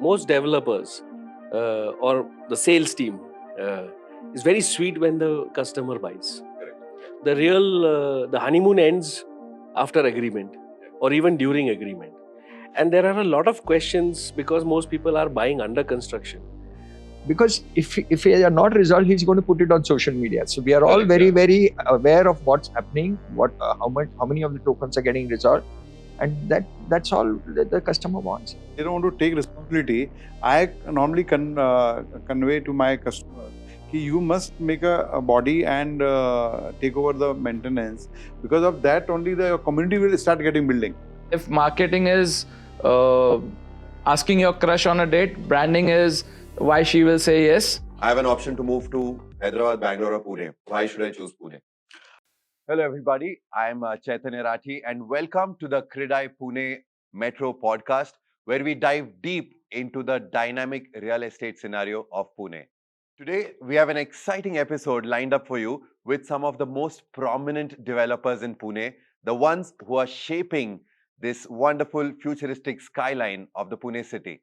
most developers or the sales team is very sweet when the customer buys. The real the honeymoon ends after agreement or even during agreement. And there are a lot of questions because most people are buying under construction. Because if they are not resolved, he's going to put it on social media. So we are all very aware of what's happening, how many of the tokens are getting resolved, and that's all the customer wants. They don't want to take responsibility. I normally convey to my customer that you must make a body and take over the maintenance. Because of that, only the community will start getting building. If marketing is asking your crush on a date, branding is why she will say yes. I have an option to move to Hyderabad, Bangalore or Pune. Why should I choose Pune? Hello everybody, I am Chaitanya Rathi and welcome to the CREDAI Pune Metro podcast, where we dive deep into the dynamic real estate scenario of Pune. Today we have an exciting episode lined up for you with some of the most prominent developers in Pune, the ones who are shaping this wonderful futuristic skyline of the Pune city.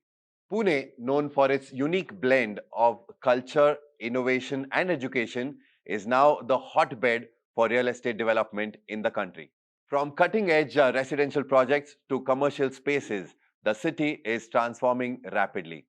Pune, known for its unique blend of culture, innovation and education, is now the hotbed for real estate development in the country. From cutting-edge residential projects to commercial spaces, the city is transforming rapidly.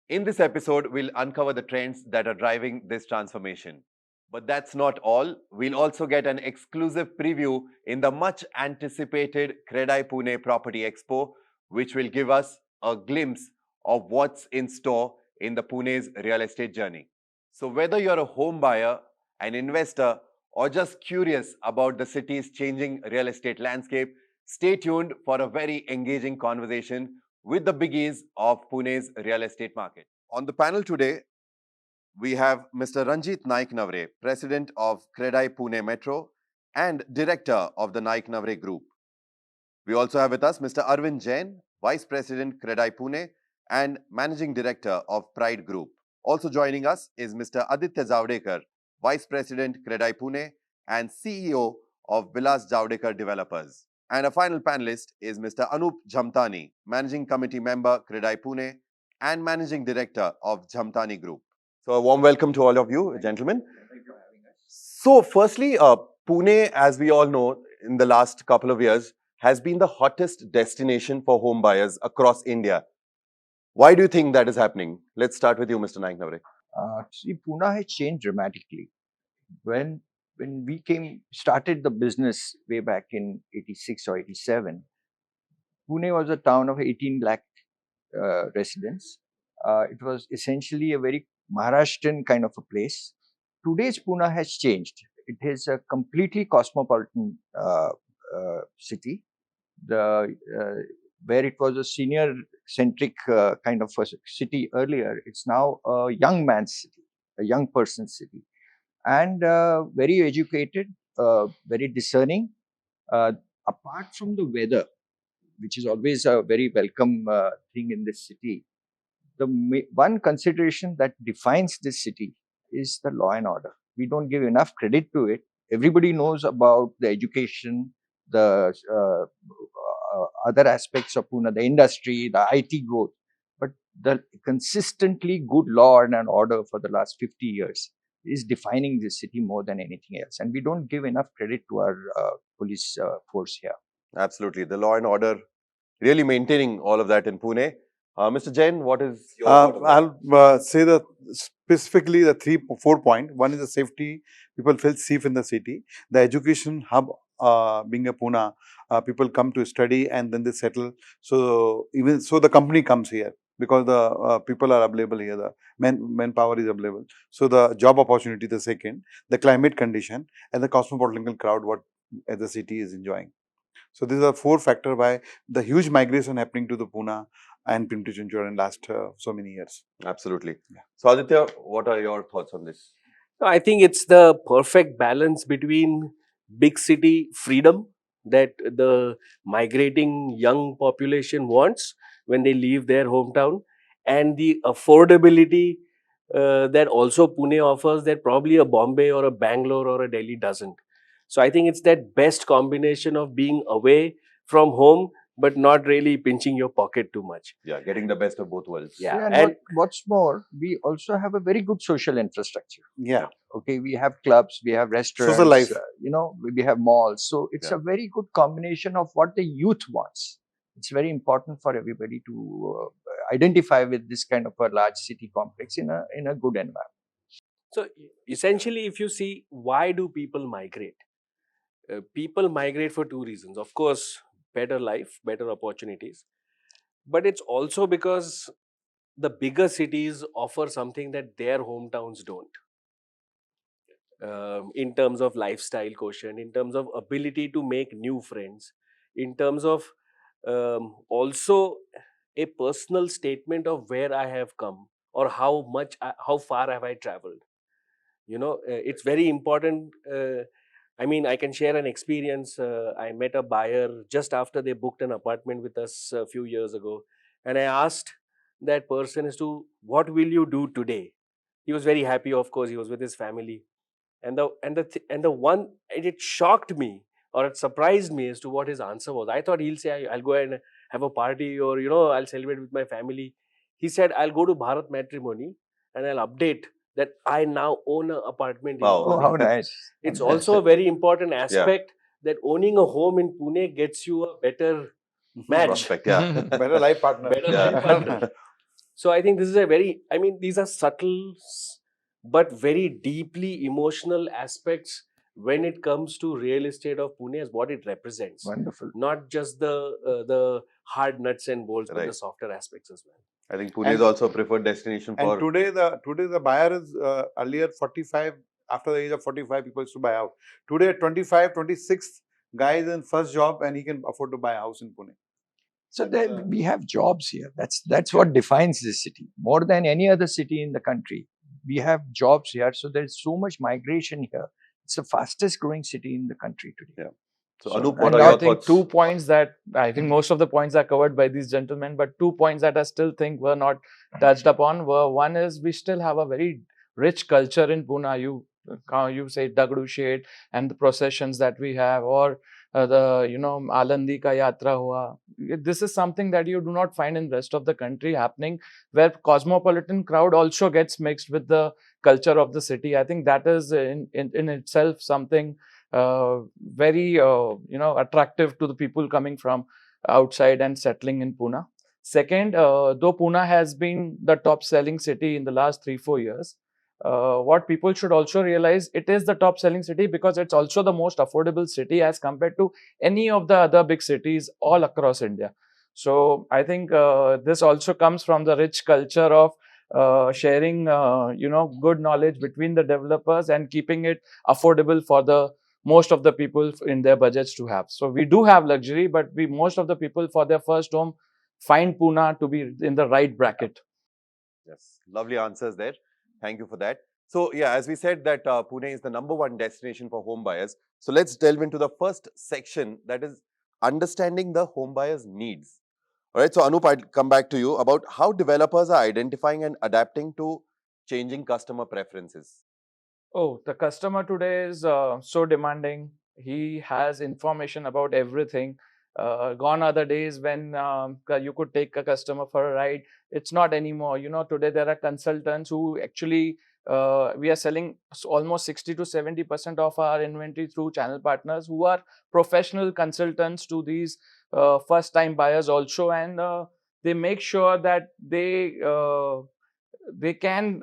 In this episode, we'll uncover the trends that are driving this transformation. But that's not all. We'll also get an exclusive preview in the much anticipated CREDAI Pune Property Expo, which will give us a glimpse of what's in store in the Pune's real estate journey. So whether you're a home buyer, an investor, or just curious about the city's changing real estate landscape, stay tuned for a very engaging conversation with the biggies of Pune's real estate market. On the panel today, we have Mr. Ranjeet Naiknaware, President of CREDAI Pune Metro and Director of the Naiknaware Group. We also have with us Mr. Arvind Jain, Vice President, CREDAI Pune and Managing Director of Pride Group. Also joining us is Mr. Aditya Javdekar, Vice President, CREDAI Pune and CEO of Vilas Javdekar Developers. And a final panelist is Mr. Anup Jhamtani, Managing Committee Member, CREDAI Pune and Managing Director of Jhamtani Group. So a warm welcome to all of you, gentlemen. Thank you for having us. So firstly, Pune, as we all know, in the last couple of years, has been the hottest destination for home buyers across India. Why do you think that is happening? Let's start with you, Mr. Naiknaware. See, Pune has changed dramatically. When we started the business way back in 86 or 87, Pune was a town of 18 lakh residents. It was essentially a very Maharashtrian kind of a place. Today's Pune has changed. It is a completely cosmopolitan city. Where it was a senior-centric kind of a city earlier, it's now a young man's city, a young person's city, and very educated, very discerning. Apart from the weather, which is always a very welcome thing in this city, the one consideration that defines this city is the law and order. We don't give enough credit to it. Everybody knows about the education, the other aspects of Pune, the industry, the IT growth, but the consistently good law and order for the last 50 years is defining this city more than anything else. And we don't give enough credit to our police force here. Absolutely. The law and order really maintaining all of that in Pune. Mr. Jain, what is your I'll say that specifically the 3-4 point. One is the safety. People feel safe in the city. The education hub, being a Pune, people come to study and then they settle. So even so, the company comes here because the people are available here. The manpower is available. So the job opportunity, the second, the climate condition, and the cosmopolitan crowd what the city is enjoying. So these are 4 factors why the huge migration happening to the Pune and Pimpri-Chinchwad in last so many years. Absolutely. Yeah. So Aditya, what are your thoughts on this? I think it's the perfect balance between big city freedom that the migrating young population wants when they leave their hometown and the affordability that also Pune offers that probably a Bombay or a Bangalore or a Delhi doesn't. So I think it's that best combination of being away from home but not really pinching your pocket too much. Yeah, getting the best of both worlds. Yeah, And and what's more, we also have a very good social infrastructure. Yeah. Okay, we have clubs, we have restaurants, Social life. We have malls. So it's Yeah. a very good combination of what the youth wants. It's very important for everybody to identify with this kind of a large city complex in a good environment. so essentially, if you see, why do people migrate? People migrate for two reasons. Of course, better life, better opportunities, but it's also because the bigger cities offer something that their hometowns don't. In terms of lifestyle quotient, in terms of ability to make new friends, in terms of also a personal statement of where I have come or how far have I traveled. It's very important. I mean, I can share an experience. I met a buyer just after they booked an apartment with us a few years ago, and I asked that person as to what will you do today. He was very happy. Of course, he was with his family, and the one, and it shocked me or it surprised me as to what his answer was. I thought he'll say, I'll go and have a party, or I'll celebrate with my family. He said, I'll go to Bharat Matrimony and I'll update that I now own an apartment in Wow. Oh, Pune. how nice. It's also a very important Yeah. aspect that owning a home in Pune gets you a better match. Prospect, yeah. Better life partner. Better Yeah. life partner. So I think this is a very, I mean, these are subtle but very deeply emotional aspects when it comes to real estate of Pune as what it represents. Wonderful. Not just the hard nuts and bolts, but the Right. softer aspects as well. I think Pune is also a preferred destination for. And today the buyer is earlier 45. After the age of 45, people used to buy out. Today, 25, 26 guys in first job, and he can afford to buy a house in Pune. So we have jobs here. That's what defines this city more than any other city in the country. We have jobs here, so there's so much migration here. It's the fastest growing city in the country today. Yeah. So, So- Anup, and what are I your think thoughts? 2 points that I think most of the points are covered by these gentlemen, but 2 points that I still think were not touched upon were, one is we still have a very rich culture in Pune. You say Dagdu Shet and the processions that we have, or the Alandi Ka Yatra Hua. This is something that you do not find in rest of the country happening, where cosmopolitan crowd also gets mixed with the culture of the city. I think that is in itself something very attractive to the people coming from outside and settling in Pune. Second, though Pune has been the top selling city in the last 3-4 years, what people should also realize, it is the top selling city because it's also the most affordable city as compared to any of the other big cities all across India. So I think this also comes from the rich culture of sharing good knowledge between the developers and keeping it affordable for the most of the people in their budgets to have. So we do have luxury, but most of the people for their first home find Pune to be in the right bracket. Yes, lovely answers there. Thank you for that. So, yeah, as we said that Pune is the #1 destination for home buyers. So, let's delve into the first section, that is understanding the home buyers' needs. All right, so Anup, I'll come back to you about how developers are identifying and adapting to changing customer preferences. Oh, the customer today is so demanding. He has information about everything. Gone are the days when you could take a customer for a ride. It's not anymore. Today there are consultants who actually we are selling almost 60 to 70% of our inventory through channel partners who are professional consultants to these first-time buyers also, and they make sure that they can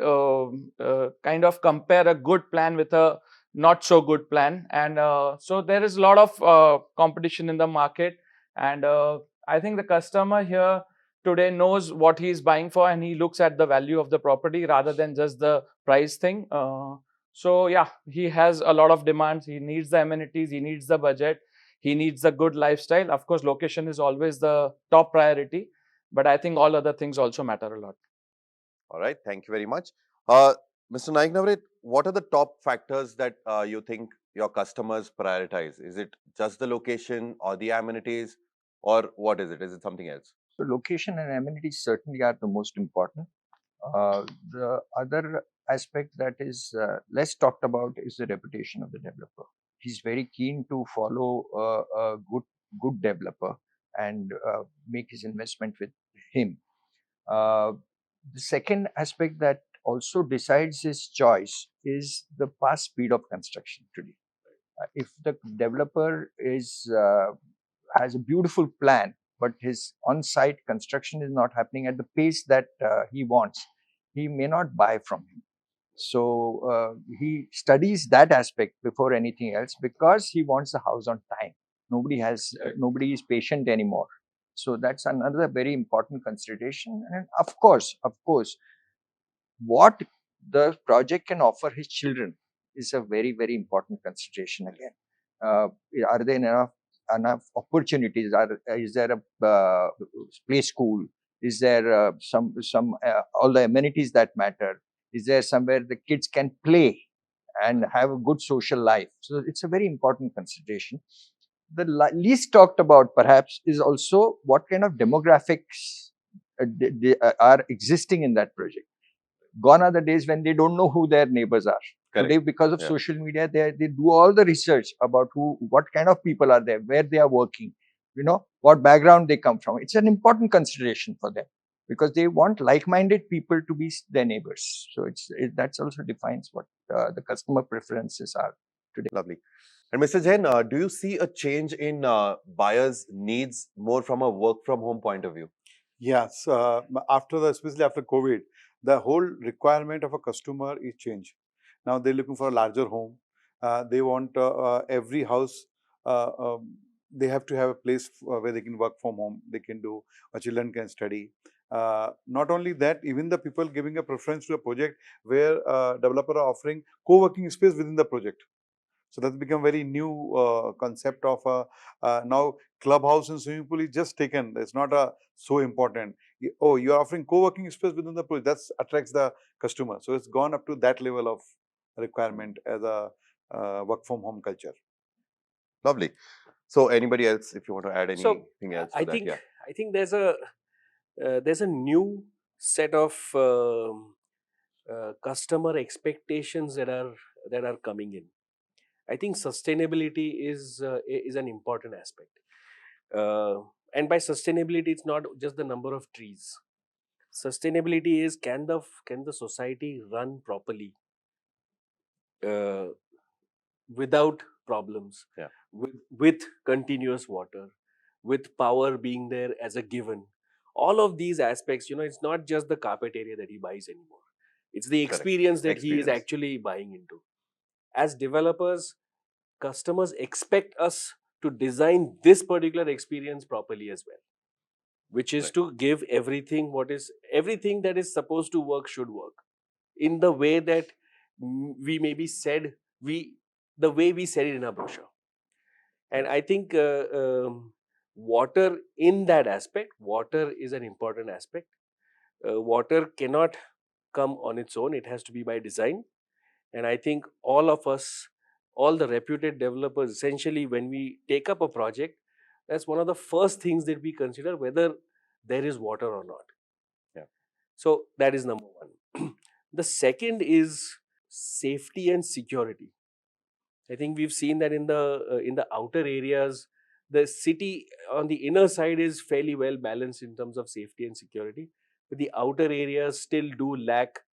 kind of compare a good plan with a not so good plan, and so there is a lot of competition in the market, and I think the customer here today knows what he is buying for, and he looks at the value of the property rather than just the price thing. So yeah, he has a lot of demands. He needs the amenities, he needs the budget, he needs a good lifestyle. Of course, location is always the top priority, but I think all other things also matter a lot. All right, thank you very much. Mr. Naiknaware, what are the top factors that you think your customers prioritize? Is it just the location or the amenities, or what is it? Is it something else? So location and amenities certainly are the most important. The other aspect that is less talked about is the reputation of the developer. He's very keen to follow a good developer, and make his investment with him. Uh, the second aspect that also decides his choice is the fast speed of construction today. If the developer has a beautiful plan, but his on-site construction is not happening at the pace that he wants, he may not buy from him. So he studies that aspect before anything else, because he wants the house on time. Nobody is patient anymore. So that's another very important consideration. And of course, what the project can offer his children is a very, very important consideration again. Are there enough opportunities? Is there a play school? Is there some all the amenities that matter? Is there somewhere the kids can play and have a good social life? So it's a very important consideration. The least talked about perhaps is also what kind of demographics are existing in that project. Gone are the days when they don't know who their neighbors are. Correct. Today, because of Yeah. social media, they do all the research about what kind of people are there, where they are working, what background they come from. It's an important consideration for them, because they want like-minded people to be their neighbors. So that's also defines what the customer preferences are today. Lovely. And Mr. Jain, do you see a change in buyers' needs more from a work from home point of view? Yes, especially after COVID, the whole requirement of a customer is changed. Now they're looking for a larger home. They want every house. They have to have a place where they can work from home. They can do. Children can study. Not only that, even the people giving a preference to a project where developer are offering co-working space within the project. So that's become very new concept of now clubhouse and swimming pool is just taken. It's not so important. Oh, you're offering co-working space within the project. That attracts the customer. So it's gone up to that level of requirement as a work from home culture. Lovely. So anybody else, if you want to add anything else to I that? think Yeah. I think there's a new set of customer expectations that are coming in. I think sustainability is an important aspect, and by sustainability, it's not just the number of trees. Sustainability is can the society run properly uh, without problems, Yeah. with continuous water, with power being there as a given. All of these aspects, it's not just the carpet area that he buys anymore. It's the Correct. experience that he is Experience. actually buying into. As developers, customers expect us to design this particular experience properly as well, which is Right. to give everything that is supposed to work should work in the way that we maybe said we the way we said it in our brochure. And I think water, in that aspect, water is an important aspect. Water cannot come on its own, it has to be by design. And I think all of us, all the reputed developers, essentially, when we take up a project, that's one of the first things that we consider, whether there is water or not. Yeah. So that is number one. The second is safety and security. I think we've seen that in the outer areas, the city on the inner side is fairly well balanced in terms of safety and security, but the outer areas still do lack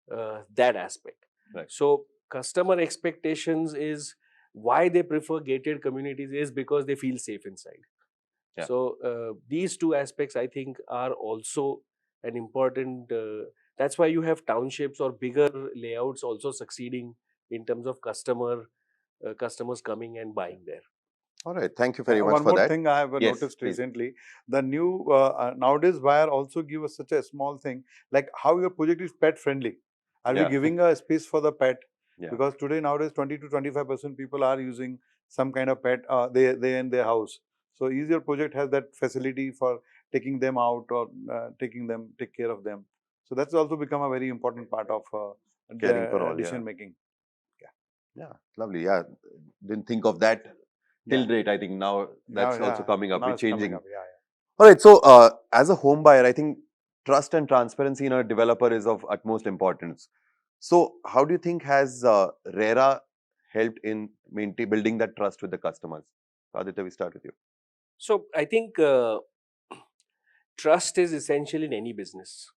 that aspect. Right. So customer expectations is why they prefer gated communities is because they feel safe inside. Yeah. So these two aspects, I think, are also an important. That's why you have townships or bigger layouts also succeeding in terms of customers coming and buying there. All right. Thank you very much One for more that. thing I have Yes, noticed please. recently, the new nowadays buyer also give us such a small thing like how your project is pet friendly. Are we Yeah. giving a space for the pet? Yeah. Because today nowadays 20 to 25% people are using some kind of pet they in their house. So is your project has that facility for taking them out or take care of them. So that's also become a very important part of Caring for all, decision yeah. making. Yeah, lovely. Yeah, didn't think of that till Yeah. date. I think now that's also coming up. Now We're it's coming changing. up. Yeah. All right. So, as a home buyer, I think trust and transparency in a developer is of utmost importance. So, how do you think has RERA helped in building that trust with the customers? Aditya, we start with you. So I think trust is essential in any business,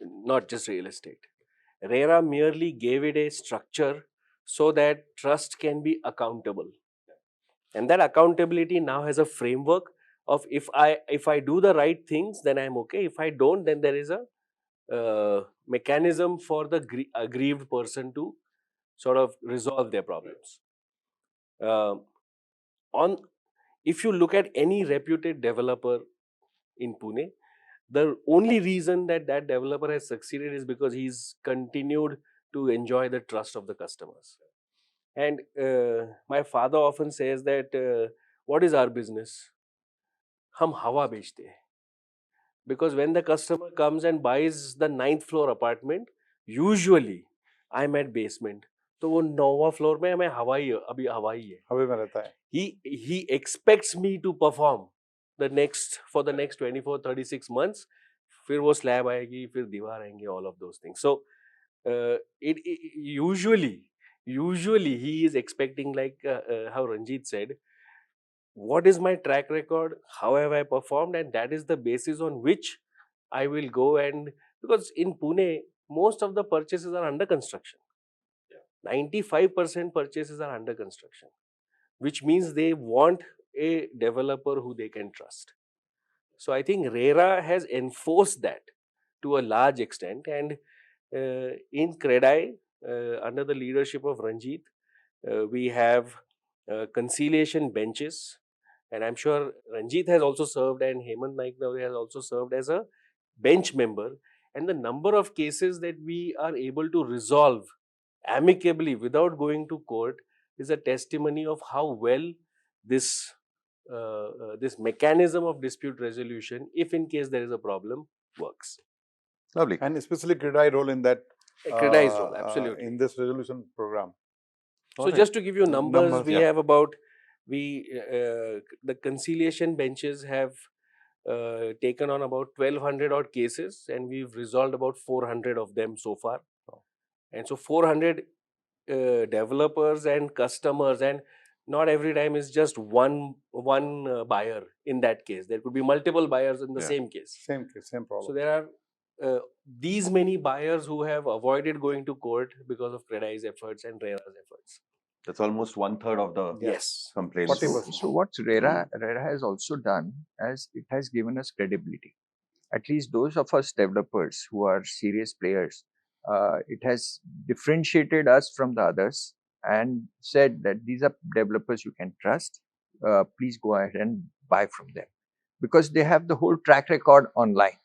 not just real estate. RERA merely gave it a structure so that trust can be accountable. And that accountability now has a framework of if I do the right things, then I'm okay. If I don't, then there is a mechanism for the aggrieved person to sort of resolve their problems. Um on If you look at any reputed developer in Pune, the only reason that that developer has succeeded is because he's continued to enjoy the trust of the customers. And my father often says that what is our business? हम हवा बेचते हैं. Because when the customer comes and buys the ninth floor apartment, usually I'm at basement. तो वो 9वां floor में मैं हवा ही अभी हवा ही है. हवे में रहता है. He expects me to perform for the next 24-36 months. फिर वो slab आएगी, फिर दीवार आएंगे, all of those things. So it usually he is expecting, like how Ranjeet said, what is my track record, how have I performed, and that is the basis on which I will go. And because in Pune most of the purchases are under construction, 95% purchases are under construction, which means they want a developer who they can trust. So I think RERA has enforced that to a large extent. And in CREDAI, under the leadership of Ranjeet, we have conciliation benches. And I'm sure Ranjeet has also served, and Hemant Naiknaware has also served as a bench member. And the number of cases that we are able to resolve amicably without going to court is a testimony of how well this this mechanism of dispute resolution, if in case there is a problem, works. Lovely. And especially CREDAI role in that. CREDAI's role, absolutely. In this resolution program. So just to give you numbers, Numbers, we yeah. have about the conciliation benches have taken on about 1200 odd cases, and we've resolved about 400 of them so far. And so 400 developers and customers, and not every time is just one buyer. In that case, there could be multiple buyers in the Yeah. same case. Same case, same problem. So there are these many buyers who have avoided going to court because of CREDAI's efforts and RERA's efforts. That's almost 1/3 of the Yes. complaints. 40%. So what RERA has also done, as it has given us credibility. At least those of us developers who are serious players, it has differentiated us from the others and said that these are developers you can trust. Please go ahead and buy from them, because they have the whole track record online.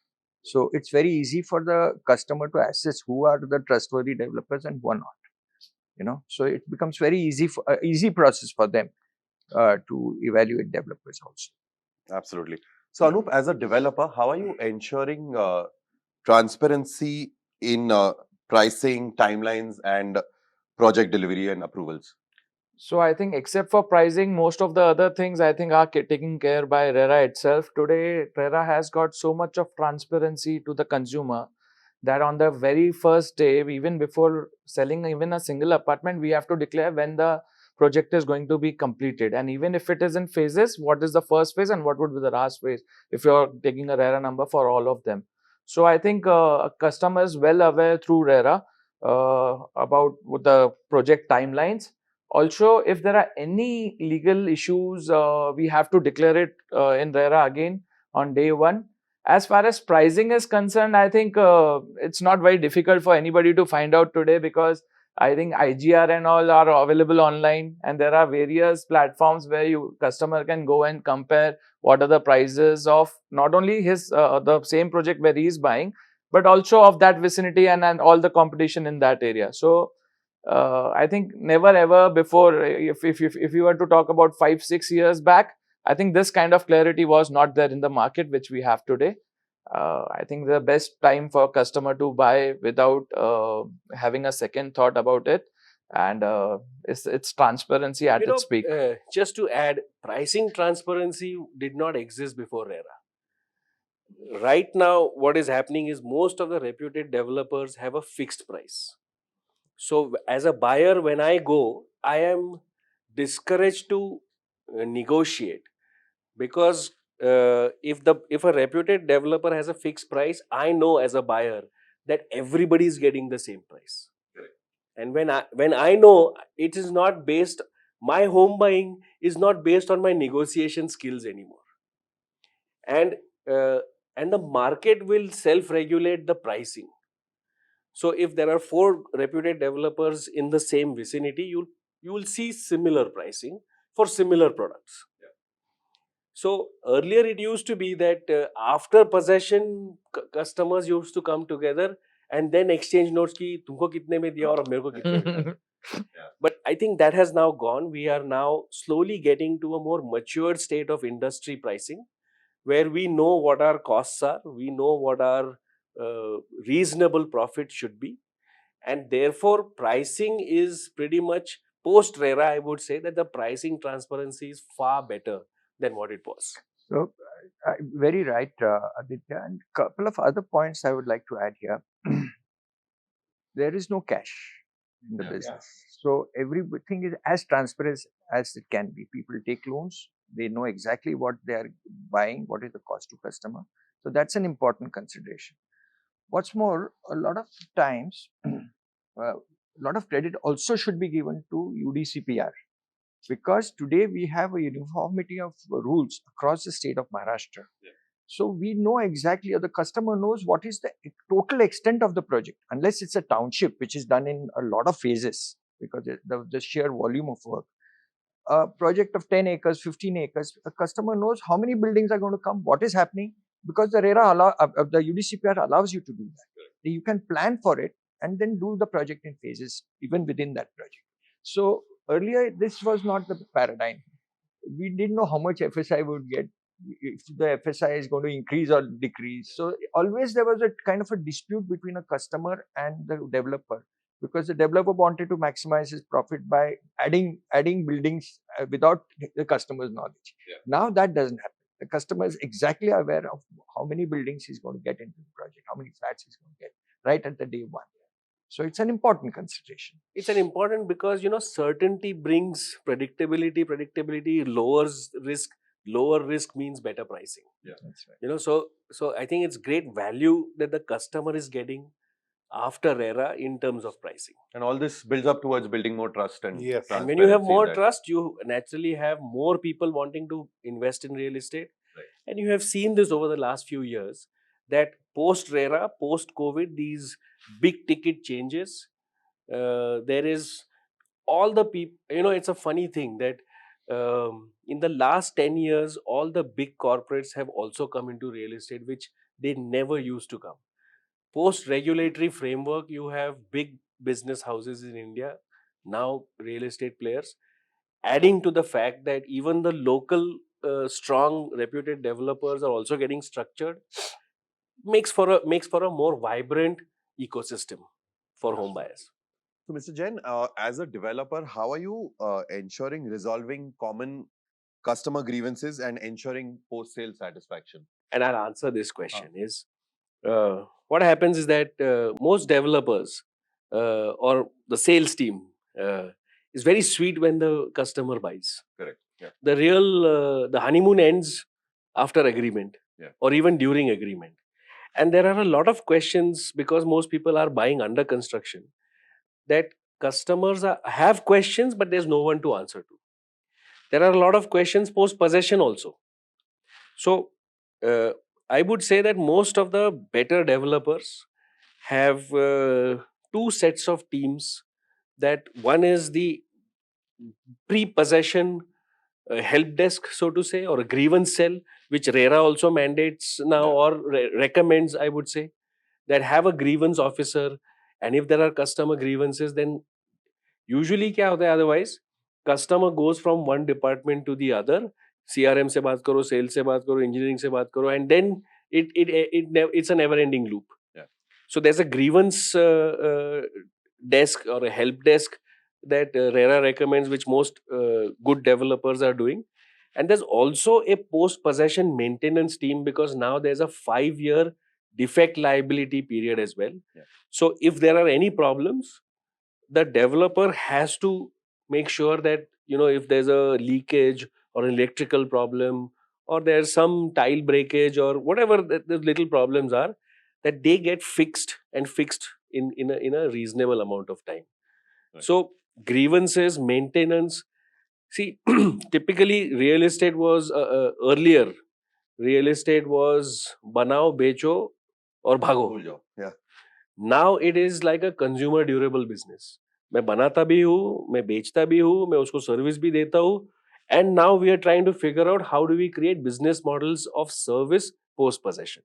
So it's very easy for the customer to assess who are the trustworthy developers and who are not. So it becomes very easy process for them to evaluate developers also. Absolutely. So, Anup, as a developer, how are you ensuring transparency in pricing, timelines, and project delivery and approvals? So I think except for pricing, most of the other things I think are taken care by RERA itself. Today, RERA has got so much of transparency to the consumer that on the very first day, even before selling even a single apartment, we have to declare when the project is going to be completed. And even if it is in phases, what is the first phase and what would be the last phase if you're taking a RERA number for all of them. So I think a customer is well aware through RERA about the project timelines. Also, if there are any legal issues, we have to declare it in RERA again on day one. As far as pricing is concerned, I think it's not very difficult for anybody to find out today, because I think IGR and all are available online, and there are various platforms where customer can go and compare what are the prices of not only his the same project where he is buying, but also of that vicinity and all the competition in that area. So I think never ever before, if you were to talk about 5-6 years back, I think this kind of clarity was not there in the market which we have today. I think the best time for customer to buy without having a second thought about it, and it's transparency at its peak. Just to add, pricing transparency did not exist before RERA. Right now, what is happening is most of the reputed developers have a fixed price. So as a buyer, when I go, I am discouraged to negotiate. because if a reputed developer has a fixed price, I know as a buyer that everybody is getting the same price. And when I know it is not based, my home buying is not based on my negotiation skills anymore, and uh, and the market will self-regulate the pricing. So if there are four reputed developers in the same vicinity, you will see similar pricing for similar products. So earlier it used to be that after possession, customers used to come together and then exchange notes ki तुमको कितने में दिया और मेरे को कितने में दिया. But I think that has now gone. We are now slowly getting to a more matured state of industry pricing, where we know what our costs are, we know what our reasonable profit should be, and therefore pricing is pretty much post RERA. I would say that the pricing transparency is far better than what it was. So, very right, Aditya. And couple of other points I would like to add here. There is no cash in the business. So everything is as transparent as it can be. People take loans, they know exactly what they are buying, what is the cost to customer. So that's an important consideration. What's more, a lot of times, a lot of credit also should be given to UDCPR, because today we have a uniformity of rules across the state of Maharashtra. So we know exactly, or the customer knows what is the total extent of the project, unless it's a township, which is done in a lot of phases because the sheer volume of work. A project of 10 acres, 15 acres, a customer knows how many buildings are going to come, what is happening, because the the UDCPR allows you to do that. You can plan for it and then do the project in phases, even within that project. So earlier, this was not the paradigm. We didn't know how much FSI we would get, if the FSI is going to increase or decrease. So always there was a kind of a dispute between a customer and the developer, because the developer wanted to maximize his profit by adding buildings without the customer's knowledge. Now that doesn't happen. The customer is exactly aware of how many buildings he's going to get into the project, how many flats he's going to get right at the day one. So it's an important consideration. It's an important, because certainty brings predictability. Predictability lowers risk. Lower risk means better pricing. That's right. So I think it's great value that the customer is getting after RERA in terms of pricing. And all this builds up towards building more trust and Yes. And when you have transparency in more that. trust, you naturally have more people wanting to invest in real estate. Right. And you have seen this over the last few years, that post RERA, post COVID, these big ticket changes, there is all the people, it's a funny thing that in the last 10 years, all the big corporates have also come into real estate, which they never used to come. Post regulatory framework, you have big business houses in India, now real estate players, adding to the fact that even the local strong reputed developers are also getting structured, makes for a more vibrant ecosystem for home buyers. So, Mr. Jain, as a developer, how are you ensuring resolving common customer grievances and ensuring post-sale satisfaction? And I'll answer this question is, what happens is that most developers or the sales team is very sweet when the customer buys. Correct. Yeah. The honeymoon ends after agreement, or even during agreement. And there are a lot of questions, because most people are buying under construction, that customers have questions, but there's no one to answer to. There are a lot of questions post possession also. So I would say that most of the better developers have two sets of teams. That one is the pre-possession help desk, so to say, or a grievance cell, which RERA also mandates now, or recommends, I would say, that have a grievance officer. And if there are customer grievances, then usually क्या होता है otherwise, customer goes from one department to the other. CRM से बात करो, sales से बात करो, engineering से बात करो, and then it's a never ending loop. So there's a grievance desk or a help desk that RERA recommends, which most good developers are doing. And there's also a post-possession maintenance team, because now there's a 5-year defect liability period as well. So if there are any problems, the developer has to make sure that, if there's a leakage or an electrical problem or there's some tile breakage or whatever the little problems are, that they get fixed and fixed in a reasonable amount of time. Right. So grievances, maintenance. See, typically real estate was earlier. Real estate was banao, becho, or bhago. Bhul jao. Yeah. Now it is like a consumer durable business. मैं बनाता भी हूँ, मैं बेचता भी हूँ, मैं उसको सर्विस भी देता हूँ. And now we are trying to figure out how do we create business models of service post possession.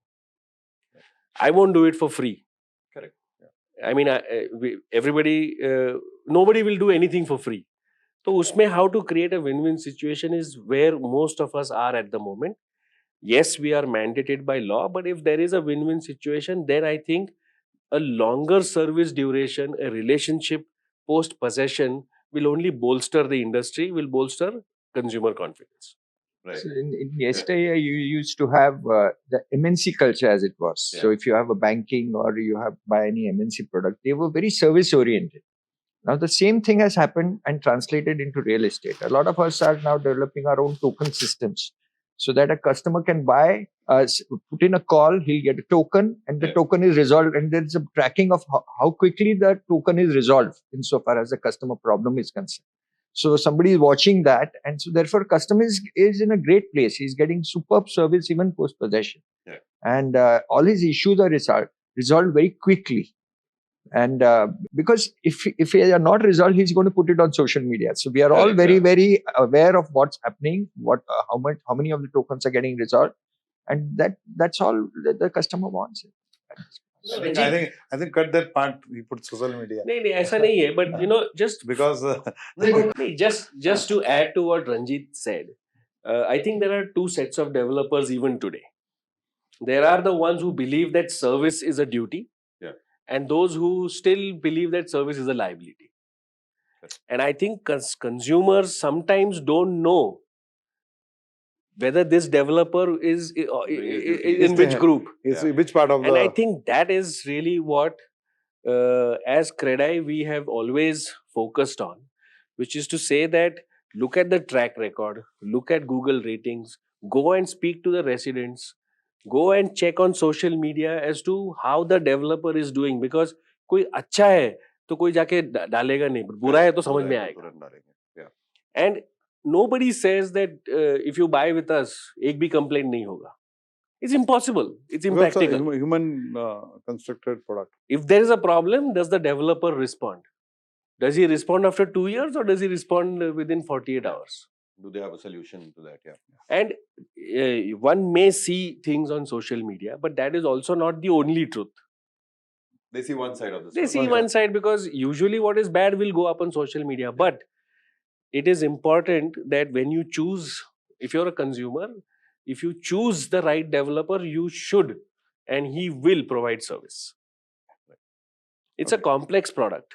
I won't do it for free. Correct. I mean, everybody, nobody will do anything for free. So, usme how to create a win-win situation is where most of us are at the moment. Yes, we are mandated by law, but if there is a win-win situation, then I think a longer service duration, a relationship post possession will only bolster the industry, will bolster consumer confidence. Right. So in yesterday, you used to have the MNC culture as it was. Yeah. So if you have a banking or you have buy any MNC product, they were very service oriented. Now the same thing has happened and translated into real estate. A lot of us are now developing our own token systems, so that a customer can buy, put in a call, he'll get a token, and the Yeah. token is resolved. And there's a tracking of how quickly the token is resolved insofar as the customer problem is concerned. So somebody is watching that, and so therefore customer is in a great place. He's getting superb service even post possession, Yeah. and all his issues are resolved very quickly. And because if they are not resolved, he's going to put it on social media. So we are all Correct, very yeah. very aware of what's happening, how many of the tokens are getting resolved, and that's all the customer wants. I think cut that part. We put social media नहीं ऐसा नहीं है, but you know, just because नहीं, just to add to what Ranjeet said, I think there are two sets of developers even today. There are the ones who believe that service is a duty, Yeah. and those who still believe that service is a liability. Correct. And I think consumers sometimes don't know whether this developer is in which group. is Yeah. which part of And I the think that is really what, as CREDAI, we have always focused on, which is to say that look at the track record, look at Google ratings, go and speak to the residents, go and check on social media as to how the developer is doing. Because कोई अच्छा है तो कोई जाके डालेगा नहीं, बुरा है तो समझ में आएगा. तुरंत डालेंगे. Yeah. And nobody says that if you buy with us, एक भी complaint नहीं होगा. It's impossible. It's because it's a impractical. human constructed product. If there is a problem, does the developer respond? Does he respond after 2 years or does he respond within 48 hours? Do they have a solution to that? Yeah. And one may see things on social media, but that is also not the only truth. They see one side of the They story. see one side because usually what is bad will go up on social media. But it is important that when you choose, if you're a consumer, if you choose the right developer, you should, and he will provide service. It's a complex product.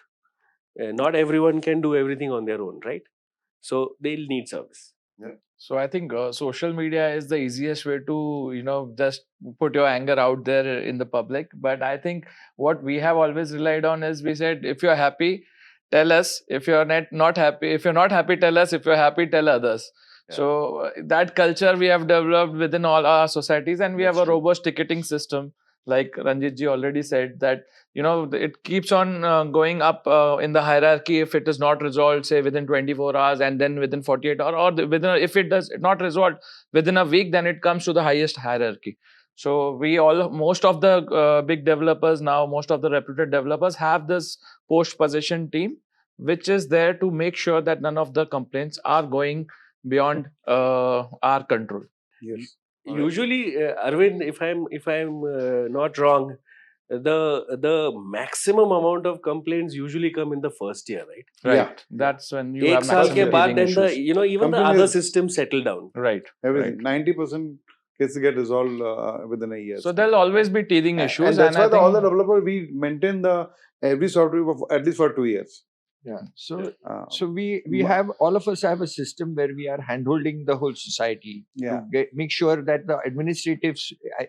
Not everyone can do everything on their own, right? So they'll need service. So I think social media is the easiest way to, just put your anger out there in the public. But I think what we have always relied on is, we said, if you're happy, tell us. If you're not happy, if you're not happy, tell us. If you're happy, tell others. Yeah. So that culture we have developed within all our societies, and we That's have a true. robust ticketing system. Like Ranjit ji already said, that it keeps on going up in the hierarchy if it is not resolved, say within 24 hours, and then within 48 hours, or if it does not resolved within a week, then it comes to the highest hierarchy. So most of the big developers now, most of the reputed developers have this post possession team, which is there to make sure that none of the complaints are going beyond our control. Yes. Usually, Arvind, if I'm not wrong, the maximum amount of complaints usually come in the first year, right? Right. Yeah. That's when you एक have साल के maximum बाद, teething then issues. even the Complaint other is- systems settle down. Right. Everything 90% cases get resolved within a year. So there'll always be teething issues, and that's I why all the think- developer we maintain the every software for at least for 2 years. Yeah. So Uh, we have, all of us have a system where we are handholding the whole society Yeah. to make sure that the administrative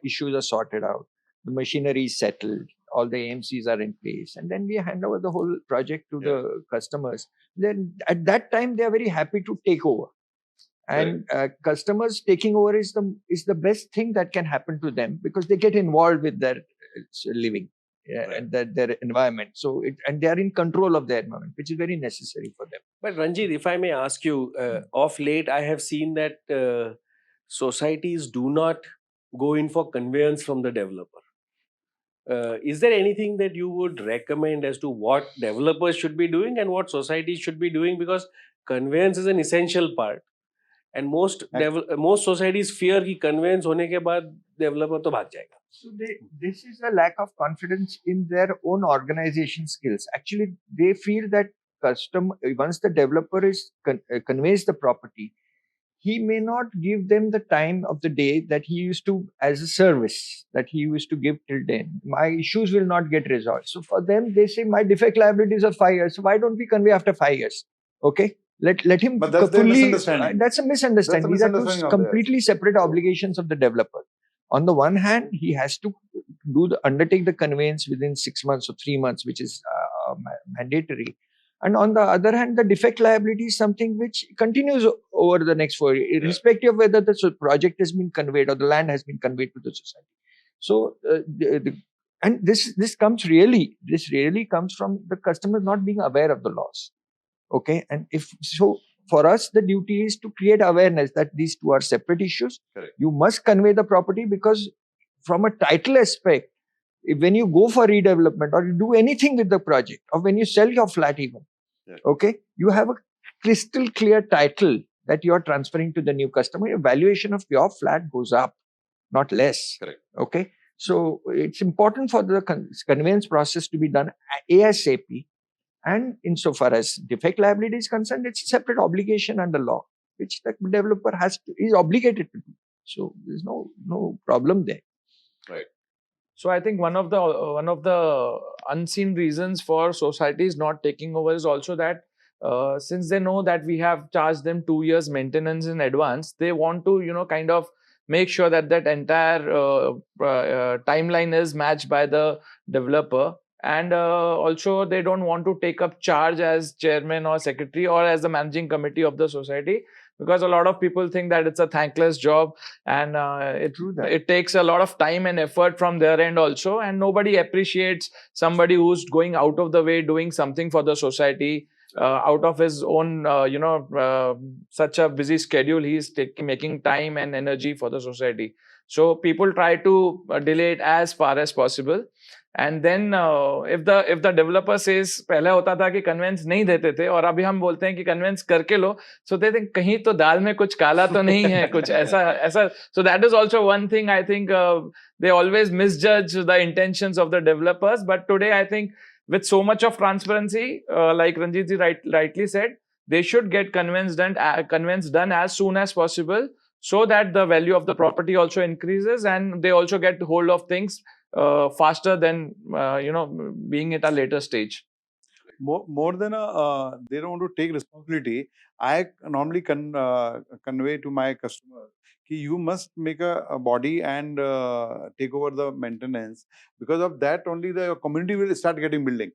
issues are sorted out, the machinery is settled, all the AMCs are in place, and then we hand over the whole project to the customers. Then at that time they are very happy to take over, And customers taking over is the best thing that can happen to them, because they get involved with their living and their environment. So and they are in control of their environment, which is very necessary for them. But Ranjeet, if I may ask you, of late I have seen that societies do not go in for conveyance from the developer. Is there anything that you would recommend as to what developers should be doing and what societies should be doing? Because conveyance is an essential part, and most societies fear कि conveyance होने के बाद developer तो भाग जाएगा. So this is a lack of confidence in their own organization skills. Actually, they feel that once the developer conveys the property, he may not give them the time of the day that he used to, as a service that he used to give till then. My issues will not get resolved. So for them, they say my defect liabilities are 5 years. So why don't we convey after 5 years? Okay. Let him But that's fully. misunderstanding. That's a misunderstanding. These are two completely separate obligations of the developer. On the one hand, he has to undertake the conveyance within 6 months or 3 months, which is mandatory. And on the other hand, the defect liability is something which continues over the next 4 years, irrespective of whether the project has been conveyed or the land has been conveyed to the society. So, and this really comes from the customer not being aware of the laws. Okay, and if so, for us, the duty is to create awareness that these two are separate issues. Correct. You must convey the property, because from a title aspect, when you go for redevelopment or you do anything with the project, or when you sell your flat even, okay, you have a crystal clear title that you are transferring to the new customer. Your valuation of your flat goes up, not less. Correct. Okay, so it's important for the conveyance process to be done ASAP. And insofar as defect liability is concerned, it's a separate obligation under law, which the developer is obligated to do. So there's no problem there. Right. So I think one of the unseen reasons for societies not taking over is also that since they know that we have charged them 2 years maintenance in advance, they want to kind of make sure that entire timeline is matched by the developer. And also they don't want to take up charge as chairman or secretary or as the managing committee of the society, because a lot of people think that it's a thankless job, and it takes a lot of time and effort from their end also, and nobody appreciates somebody who's going out of the way doing something for the society. Out of his own, such a busy schedule, he's making time and energy for the society. So people try to delay it as far as possible. And then if the developer says, पहले होता था कि conveyance नहीं देते थे और अभी हम बोलते हैं कि conveyance करके लो, so they think कहीं तो दाल में कुछ काला तो नहीं है, कुछ ऐसा. So that is also one thing. I think they always misjudge the intentions of the developers. But today, I think with so much of transparency, like Ranjeet ji rightly said, they should get conveyance done as soon as possible, so that the value of the property also increases and they also get hold of things faster than being at a later stage. More than they don't want to take responsibility. I normally convey to my customer that you must make a body and take over the maintenance. Because of that only the community will start getting building.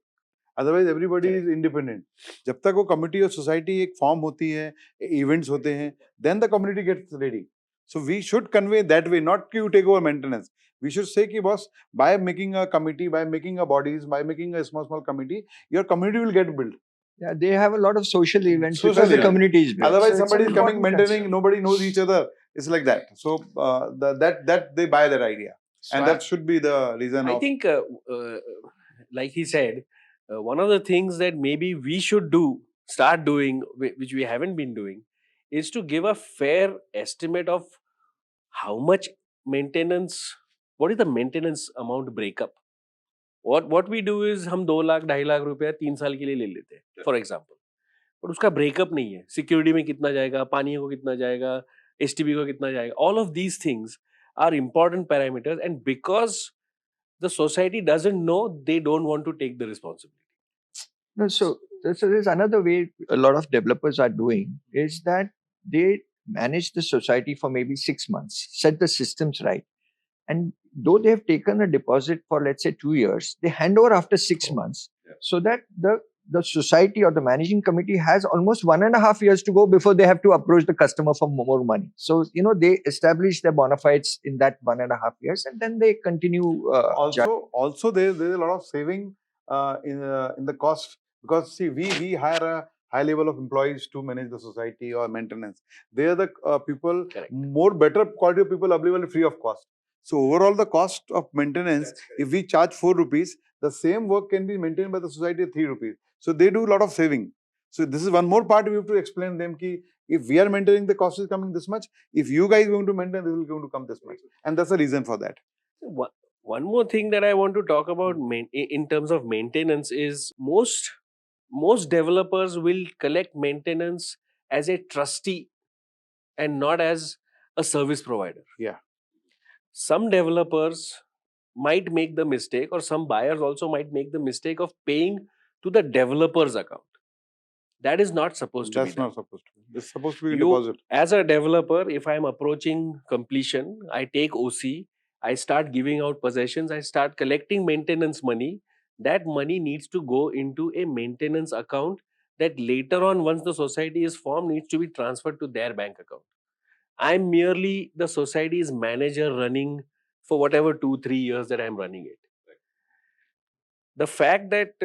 Otherwise everybody is independent. जब तक वो committee और society एक form होती है, events होते हैं, then the community gets ready. So we should convey that way, not you take over maintenance. We should say कि boss, by making a committee, by making a bodies, by making a small committee, your community will get built. Yeah, they have a lot of social events because the community is built. Otherwise, somebody is coming maintaining, nobody knows each other. It's like that. So that they buy that idea, and that should be the reason. I think, like he said, one of the things that maybe we should start doing, which we haven't been doing, is to give a fair estimate of how much maintenance. What is the maintenance amount breakup? What we do is हम 2 लाख 2.5 लाख रुपया 3 साल के लिए ले लेते हैं, for example, और उसका ब्रेकअप नहीं है. सिक्योरिटी में कितना जाएगा, पानी को कितना जाएगा, एसटीबी को कितना जाएगा. All of these things are important parameters, and because the society doesn't know, they don't want to take the responsibility. No, so there's another way a lot of developers are doing, is that they manage the society for maybe 6 months, set the systems right, and though they have taken a deposit for, let's say, 2 years, they hand over after 6 months, so that the society or the managing committee has almost 1.5 years to go before they have to approach the customer for more money. So, they establish their bona fides in that 1.5 years, and then they continue. Also there's a lot of saving in the cost, because see, we hire a high level of employees to manage the society or maintenance. They are the people, Correct. more better quality of people available free of cost. So overall the cost of maintenance, if we charge 4 rupees, the same work can be maintained by the society at 3 rupees. So they do a lot of saving. So this is one more part we have to explain them ki if we are maintaining, the cost is coming this much. If you guys are going to maintain, this is going to come this much. And that's the reason for that. One more thing that I want to talk about in terms of maintenance is most developers will collect maintenance as a trustee and not as a service provider. Yeah. Some developers might make the mistake, or some buyers also might make the mistake of paying to the developer's account. That is not supposed to be That's done. not supposed to be. It's supposed to be a deposit. As a developer, if I'm approaching completion, I take OC, I start giving out possessions, I start collecting maintenance money. That money needs to go into a maintenance account that later on, once the society is formed, needs to be transferred to their bank account. I'm merely the society's manager running for whatever 2-3 years that I'm running it. The fact that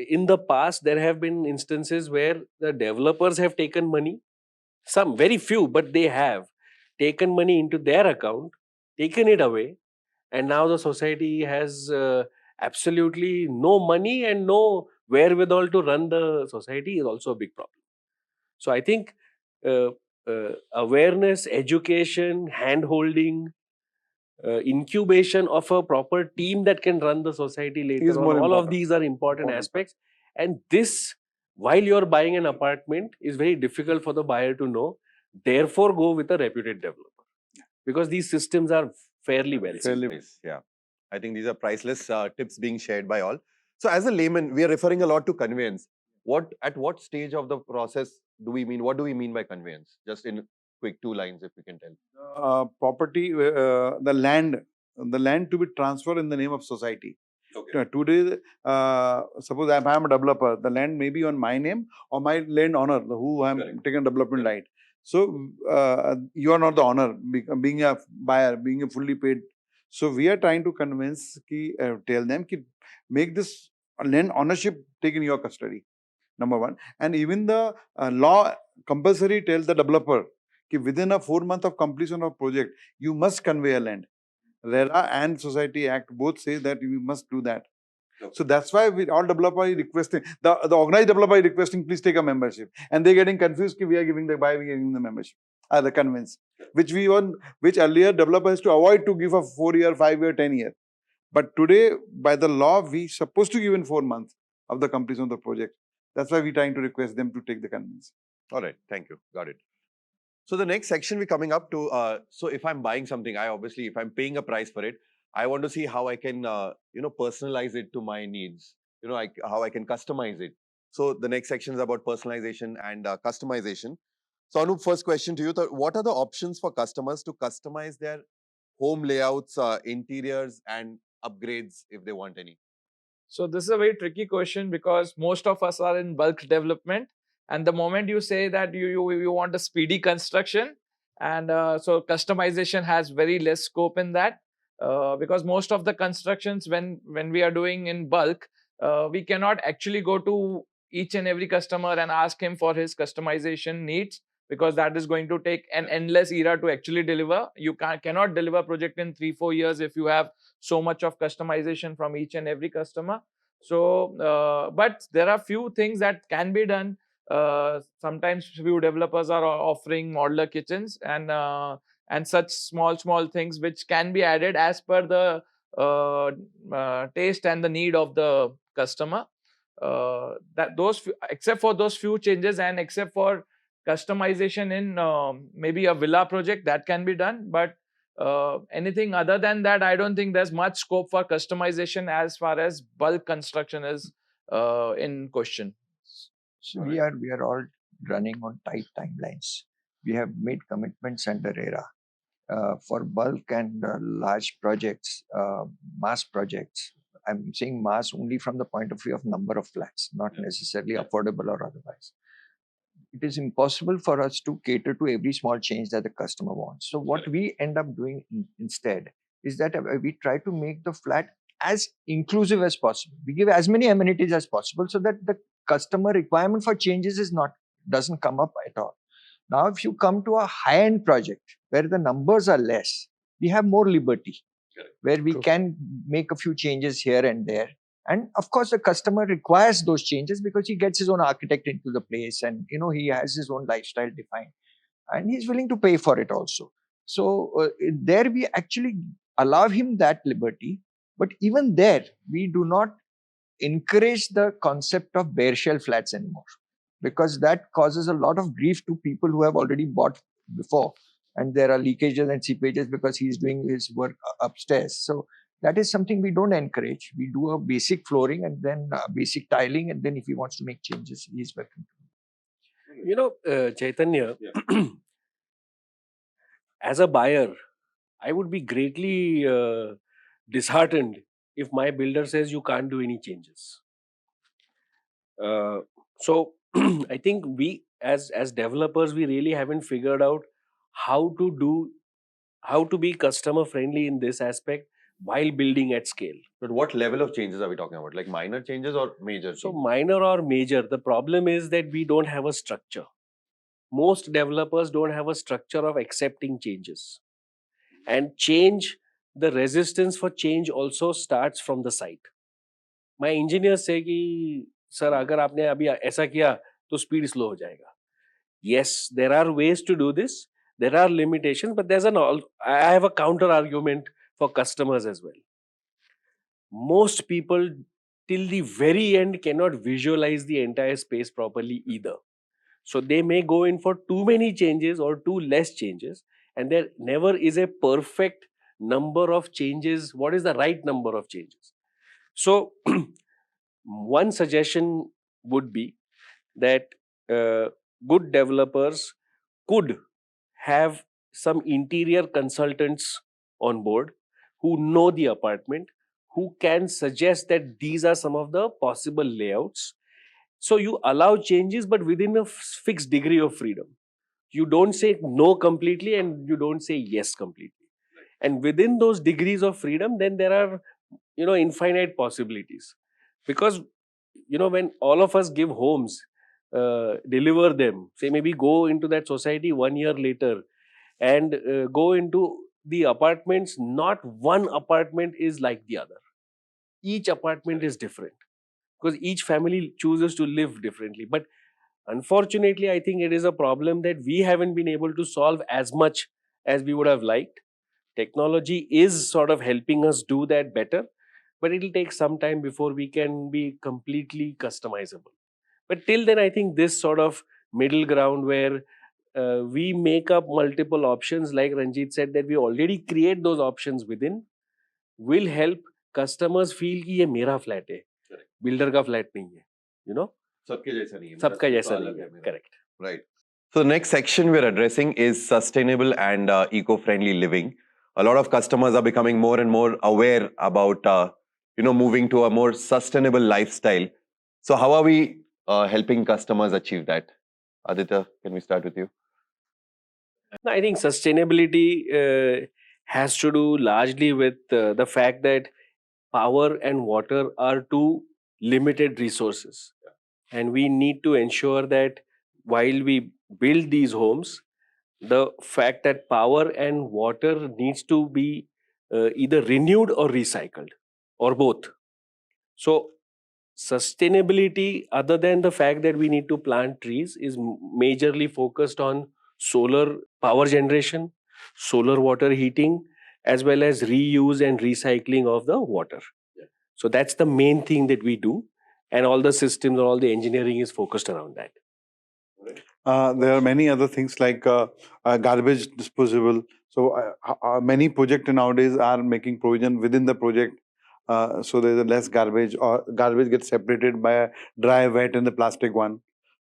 in the past there have been instances where the developers have taken money, some very few, but they have taken money into their account, taken it away, and now the society has absolutely no money and no wherewithal to run the society is also a big problem. So I think uh, awareness, education, hand holding, incubation of a proper team that can run the society later Is on, more all of important. these are important Important. aspects. And this, while you're buying an apartment, is very difficult for the buyer to know. Therefore, go with a reputed developer, because these systems are fairly well set. Fairly- Nice. Yeah. I think these are priceless tips being shared by all. So as a layman, we are referring a lot to conveyance. At what stage of the process do we mean? What do we mean by conveyance? Just in quick 2 lines, if you can tell. Property, the land to be transferred in the name of society. Okay. Today, suppose I am a developer, the land may be on my name or my land owner, who I am Correct. taken development right. So you are not the owner, being a buyer, being a fully paid. So we are trying to convince, tell them, make this land ownership take in your custody. Number one. And even the law compulsory tells the developer that within a 4 month of completion of project, you must convey a land. RERA and Society Act both say that you must do that. Okay. So that's why all developer is requesting, the organized developer is requesting, please take a membership. And they're getting confused, we are giving the buy, we are giving the membership. The convince. Which earlier developer has to avoid to give a 4-year, 5-year, 10-year. But today, by the law, we supposed to give in 4 months of the completion of the project. That's why we're trying to request them to take the convince. All right. Thank you. Got it. So the next section we're coming up to, so if I'm buying something, if I'm paying a price for it, I want to see how I can, personalize it to my needs, how I can customize it. So the next section is about personalization and customization. So Anup, first question to you, what are the options for customers to customize their home layouts, interiors and upgrades if they want any? So this is a very tricky question because most of us are in bulk development, and the moment you say that you want a speedy construction, and so customization has very less scope in that, because most of the constructions when we are doing in bulk, we cannot actually go to each and every customer and ask him for his customization needs, because that is going to take an endless era to actually deliver. You cannot deliver project in 3-4 years if you have so much of customization from each and every customer. So but there are few things that can be done. Sometimes few developers are offering modular kitchens and such small things which can be added as per the taste and the need of the customer. Except for those few changes and except for customization in maybe a villa project, that can be done, but anything other than that, I don't think there's much scope for customization as far as bulk construction is in question. So we are all running on tight timelines. We have made commitments under RERA for bulk and large projects, mass projects. I'm saying mass only from the point of view of number of flats, not necessarily affordable or otherwise. It is impossible for us to cater to every small change that the customer wants. So what we end up doing instead is that we try to make the flat as inclusive as possible. We give as many amenities as possible so that the customer requirement for changes doesn't come up at all. Now, if you come to a high-end project where the numbers are less, we have more liberty, where we can make a few changes here and there. And of course, the customer requires those changes because he gets his own architect into the place, and he has his own lifestyle defined, and he's willing to pay for it also. So there we actually allow him that liberty, but even there we do not encourage the concept of bare shell flats anymore, because that causes a lot of grief to people who have already bought before, and there are leakages and seepages because he's doing his work upstairs. So that is something we don't encourage. We do a basic flooring and then basic tiling, and then if he wants to make changes, he's welcome. Chaitanya, as a buyer, I would be greatly disheartened if my builder says you can't do any changes. So I think we as developers, we really haven't figured out how to be customer friendly in this aspect while building at scale. But what level of changes are we talking about? Like minor changes or major So changes? minor or major, the problem is that we don't have a structure. Most developers don't have a structure of accepting changes. And the resistance for change also starts from the site. My engineers say कि sir अगर आपने अभी ऐसा किया तो speed slow हो जाएगा. Yes, there are ways to do this. There are limitations, but I have a counter argument for customers as well. Most people till the very end cannot visualize the entire space properly either. So they may go in for too many changes or too less changes, and there never is a perfect number of changes. What is the right number of changes? So one suggestion would be that good developers could have some interior consultants on board who know the apartment, who can suggest that these are some of the possible layouts. So you allow changes, but within a fixed degree of freedom. You don't say no completely and you don't say yes completely. And within those degrees of freedom, then there are infinite possibilities. Because when all of us give homes, deliver them, say maybe go into that society 1 year later and go into the apartments, not one apartment is like the other. Each apartment is different because each family chooses to live differently. But unfortunately, I think it is a problem that we haven't been able to solve as much as we would have liked. Technology is sort of helping us do that better, but it'll take some time before we can be completely customizable. But till then, I think this sort of middle ground where we make up multiple options, like Ranjeet said, that we already create those options within, will help customers feel कि ये मेरा flat है, builder का flat नहीं है, सबके जैसा नहीं है, सबका मेरा जैसा अलग नहीं है है, मेरा. correct. Right. So the next section we're addressing is sustainable and eco-friendly living. A lot of customers are becoming more and more aware about moving to a more sustainable lifestyle. So how are we helping customers achieve that? Aditya, can we start with you? I think sustainability has to do largely with the fact that power and water are two limited resources. And we need to ensure that while we build these homes, the fact that power and water needs to be either renewed or recycled or both. So sustainability, other than the fact that we need to plant trees, is majorly focused on solar power generation, solar water heating, as well as reuse and recycling of the water. So that's the main thing that we do, and all the systems or all the engineering is focused around that. There are many other things like garbage disposable. So many projects nowadays are making provision within the project. So there's a less garbage, or garbage gets separated by dry, wet, and the plastic one.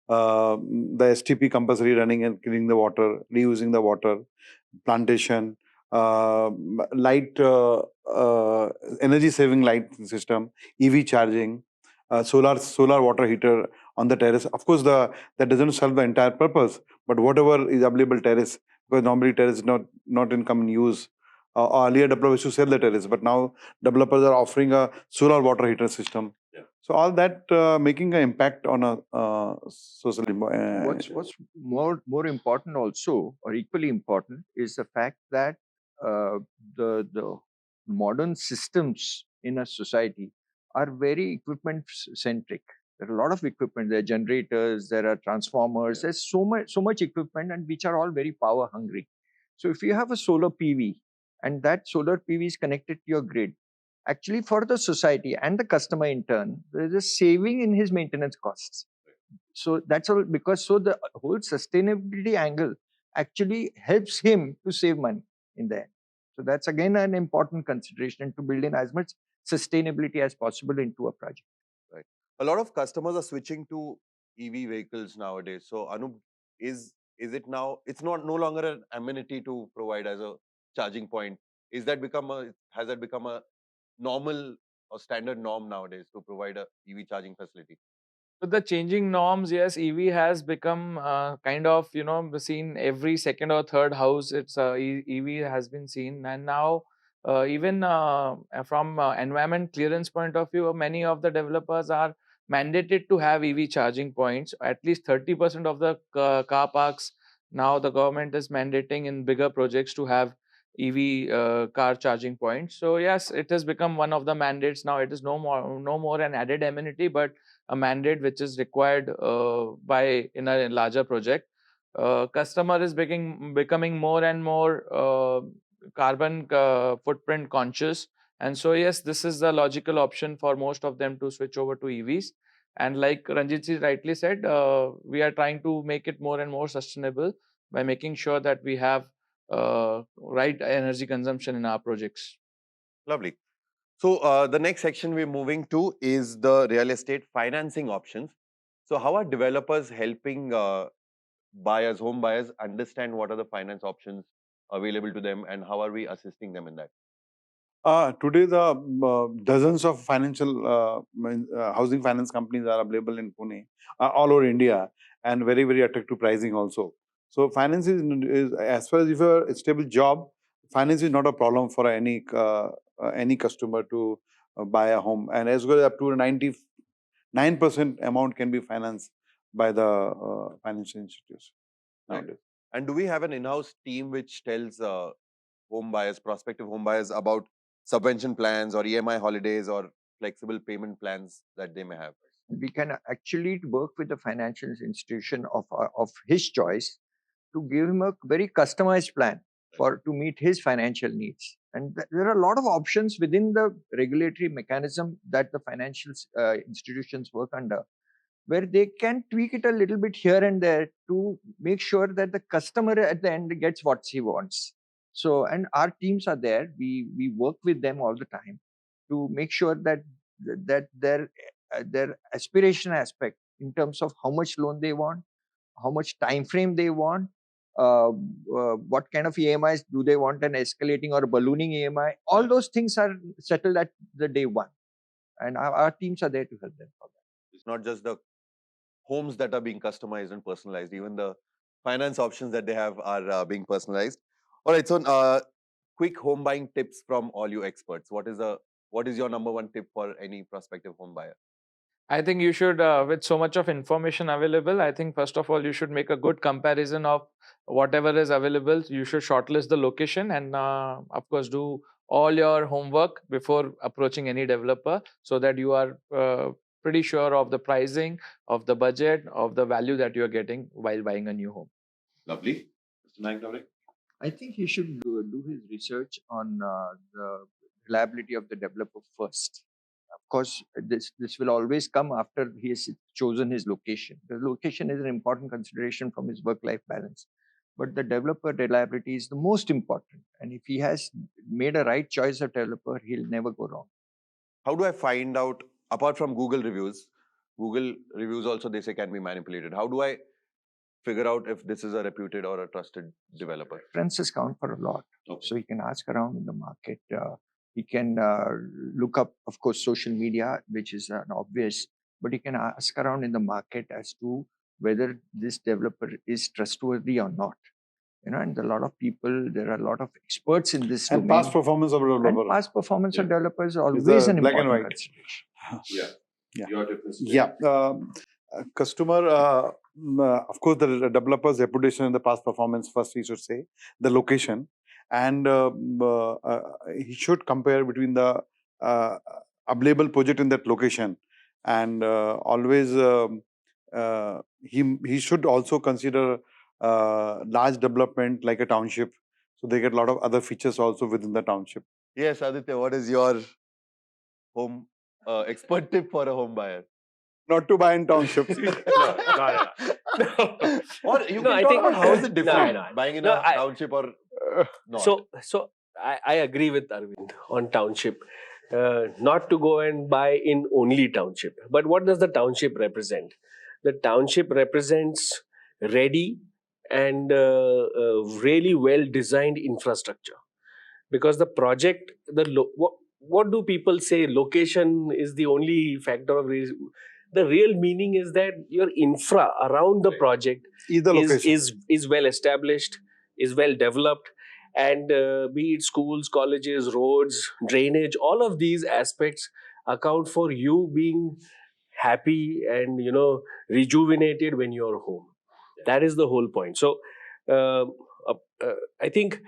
The STP compulsory running and cleaning the water, reusing the water, plantation, light uh, energy saving light system, EV charging, solar water heater on the terrace. Of course, that doesn't solve the entire purpose, but whatever is available terrace, because normally terrace is not in common use. Earlier developers used to sell the terrace, but now developers are offering a solar water heater system. Yeah. So all that making an impact on a social. What's more important also, or equally important, is the fact that the modern systems in a society are very equipment centric. There are a lot of equipment. There are generators, there are transformers. There's so much equipment, and which are all very power hungry. So if you have a solar PV, and that solar PV is connected to your grid, actually for the society and the customer in turn, there is a saving in his maintenance costs. So that's all, because so the whole sustainability angle actually helps him to save money in the end. So that's again an important consideration, to build in as much sustainability as possible into a project. Right. A lot of customers are switching to EV vehicles nowadays. So Anup, is it now? It's not no longer an amenity to provide as a charging point. Has that become a normal or standard norm nowadays to provide a EV charging facility? With the changing norms, yes, EV has become kind of, seen every second or third house. EV has been seen, and now even from environment clearance point of view, many of the developers are mandated to have EV charging points. At least 30% of the car parks now the government is mandating in bigger projects to have EV car charging points. So yes, it has become one of the mandates now. It is no more an added amenity, but a mandate which is required by in a larger project. Customer is becoming more and more carbon footprint conscious, and so yes, this is the logical option for most of them to switch over to EVs. And like Ranjit ji rightly said, we are trying to make it more and more sustainable by making sure that we have right energy consumption in our projects. Lovely. So the next section we're moving to is the real estate financing options. So how are developers helping home buyers, understand what are the finance options available to them, and how are we assisting them in that? Today, the dozens of financial housing finance companies are available in Pune, all over India, and very, very attractive pricing also. So, finance is as far as if you're a stable job, finance is not a problem for any customer to buy a home, and as well up to 99% amount can be financed by the financial institutes nowadays. And do we have an in-house team which tells prospective home buyers about subvention plans or EMI holidays or flexible payment plans that they may have? We can actually work with the financial institution of his choice to give him a very customized plan to meet his financial needs. And there are a lot of options within the regulatory mechanism that the financial institutions work under, where they can tweak it a little bit here and there to make sure that the customer at the end gets what he wants. So, and our teams are there. We work with them all the time to make sure that their aspiration aspect in terms of how much loan they want, how much time frame they want, what kind of EMIs do they want, an escalating or a ballooning EMI. All those things are settled at the day one, and our teams are there to help them for that. It's not just the homes that are being customized and personalized, even the finance options that they have are being personalized. All right, so quick home buying tips from all you experts. What is your number one tip for any prospective home buyer? I think you should, with so much of information available, I think first of all, you should make a good comparison of whatever is available. You should shortlist the location and, of course, do all your homework before approaching any developer so that you are pretty sure of the pricing, of the budget, of the value that you are getting while buying a new home. Lovely. Mr. Naiknaware? I think he should do his research on the reliability of the developer first. Of course, this will always come after he has chosen his location. The location is an important consideration from his work-life balance. But the developer reliability is the most important. And if he has made a right choice of developer, he'll never go wrong. How do I find out, apart from Google reviews also they say can be manipulated. How do I figure out if this is a reputed or a trusted developer? References count for a lot. Okay. So you can ask around in the market. He can look up, of course, social media, which is an obvious, but he can ask around in the market as to whether this developer is trustworthy or not. And a lot of people, there are a lot of experts in this And domain. past performance of developer. And past performance of developers is It's always a an black and important white. consideration. Yeah. Your difference. Yeah. Customer, of course, the developer's reputation and the past performance, first he should say, the location, and he should compare between the available project in that location, and always he should also consider large development like a township, so they get a lot of other features also within the township. Yes, Aditya, what is your home expert tip for a home buyer? Not to buy in townships. No. No. Or you No, can I talk think- about how is it different No. buying in No, a township or not. So I agree with Arvind on township. Not to go and buy in only township. But what does the township represent? The township represents ready and really well designed infrastructure. Because the project, what do people say? Location is the only factor of the real meaning is that your infra around the project Either location. is well established, is well developed, and be it schools, colleges, roads, drainage, all of these aspects account for you being happy and rejuvenated when you're home. That is the whole point. So I think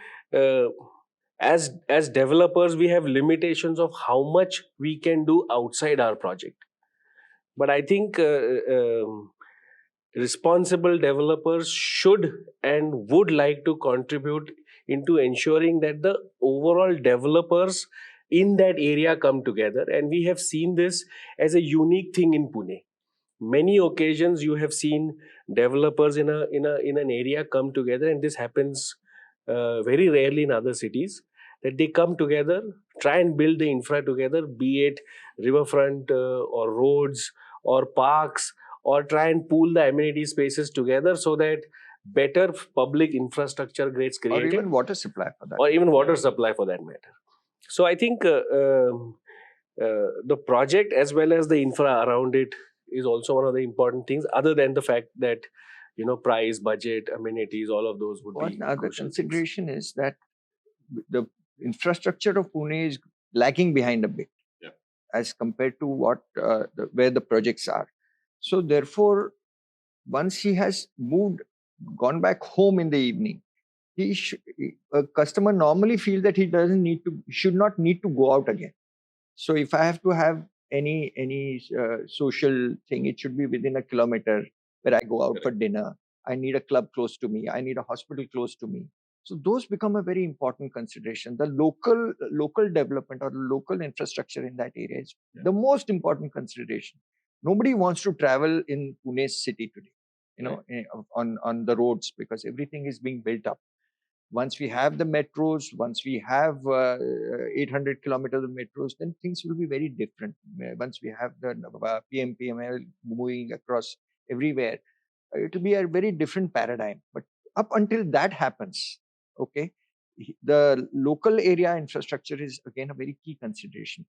as developers we have limitations of how much we can do outside our project, but I think responsible developers should and would like to contribute into ensuring that the overall developers in that area come together, and we have seen this as a unique thing in Pune. Many occasions you have seen developers in an area come together, and this happens very rarely in other cities, that they come together, try and build the infra together, be it riverfront or roads or parks, or try and pool the amenity spaces together so that better public infrastructure gets Or created, even water supply for that. or even water supply for that matter. So I think the project as well as the infra around it is also one of the important things, other than the fact that price, budget, amenities, all of those would be One other crucial things. consideration is that the infrastructure of Pune is lagging behind a bit as compared to where the projects are. So therefore, once he has gone back home in the evening, a customer normally feels that he should not need to go out again. So if I have to have any social thing, it should be within a kilometer where I go out for dinner. I need a club close to me. I need a hospital close to me. So those become a very important consideration. The local development or local infrastructure in that area is the most important consideration. Nobody wants to travel in Pune city today, on the roads, because everything is being built up. Once we have the metros, once we have 800 kilometers of metros, then things will be very different. Once we have the PM, PML moving across everywhere, it will be a very different paradigm. But up until that happens, okay, the local area infrastructure is again a very key consideration.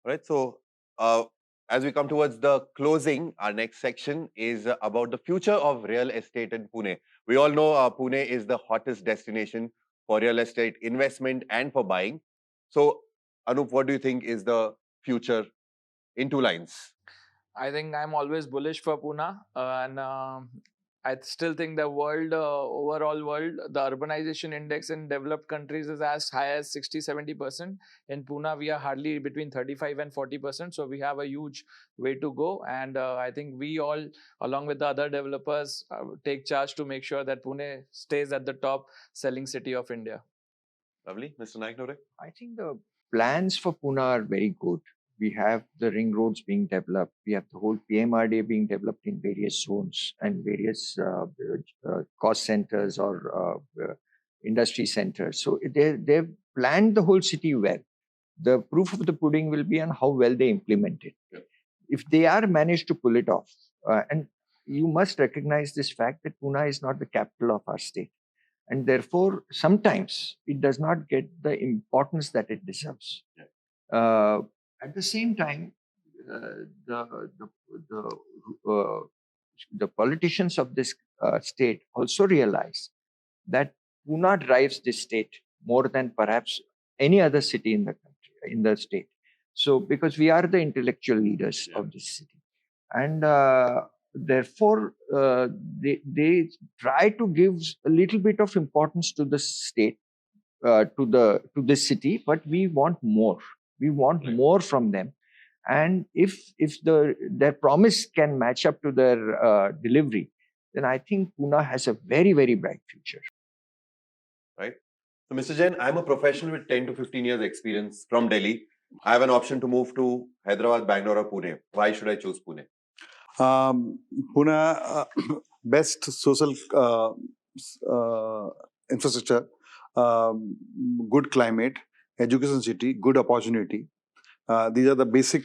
Right. So, as we come towards the closing, our next section is about the future of real estate in Pune. We all know Pune is the hottest destination for real estate investment and for buying. So, Anup, what do you think is the future in 2 lines? I think I'm always bullish for Pune, and I still think the overall world, the urbanization index in developed countries is as high as 60-70%. In Pune, we are hardly between 35 and 40%. So we have a huge way to go. And I think we all, along with the other developers, take charge to make sure that Pune stays at the top selling city of India. Lovely. Mr. Naiknaware? I think the plans for Pune are very good. We have the ring roads being developed. We have the whole PMRDA being developed in various zones and various cost centers or industry centers. So they've planned the whole city well. The proof of the pudding will be on how well they implement it. Yeah. If they are managed to pull it off, and you must recognize this fact that Pune is not the capital of our state. And therefore, sometimes it does not get the importance that it deserves. At the same time, the politicians of this state also realize that Pune drives this state more than perhaps any other city in the country, in the state. So, because we are the intellectual leaders of this city, and therefore they try to give a little bit of importance to the state, to this city, but we want more. We want more from them, and if their promise can match up to their delivery, then I think Pune has a very, very bright future. Right. So, Mr. Jain, I'm a professional with 10 to 15 years experience from Delhi. I have an option to move to Hyderabad, Bangalore, or Pune. Why should I choose Pune? Pune, best social infrastructure, good climate, education city, good opportunity. These are the basic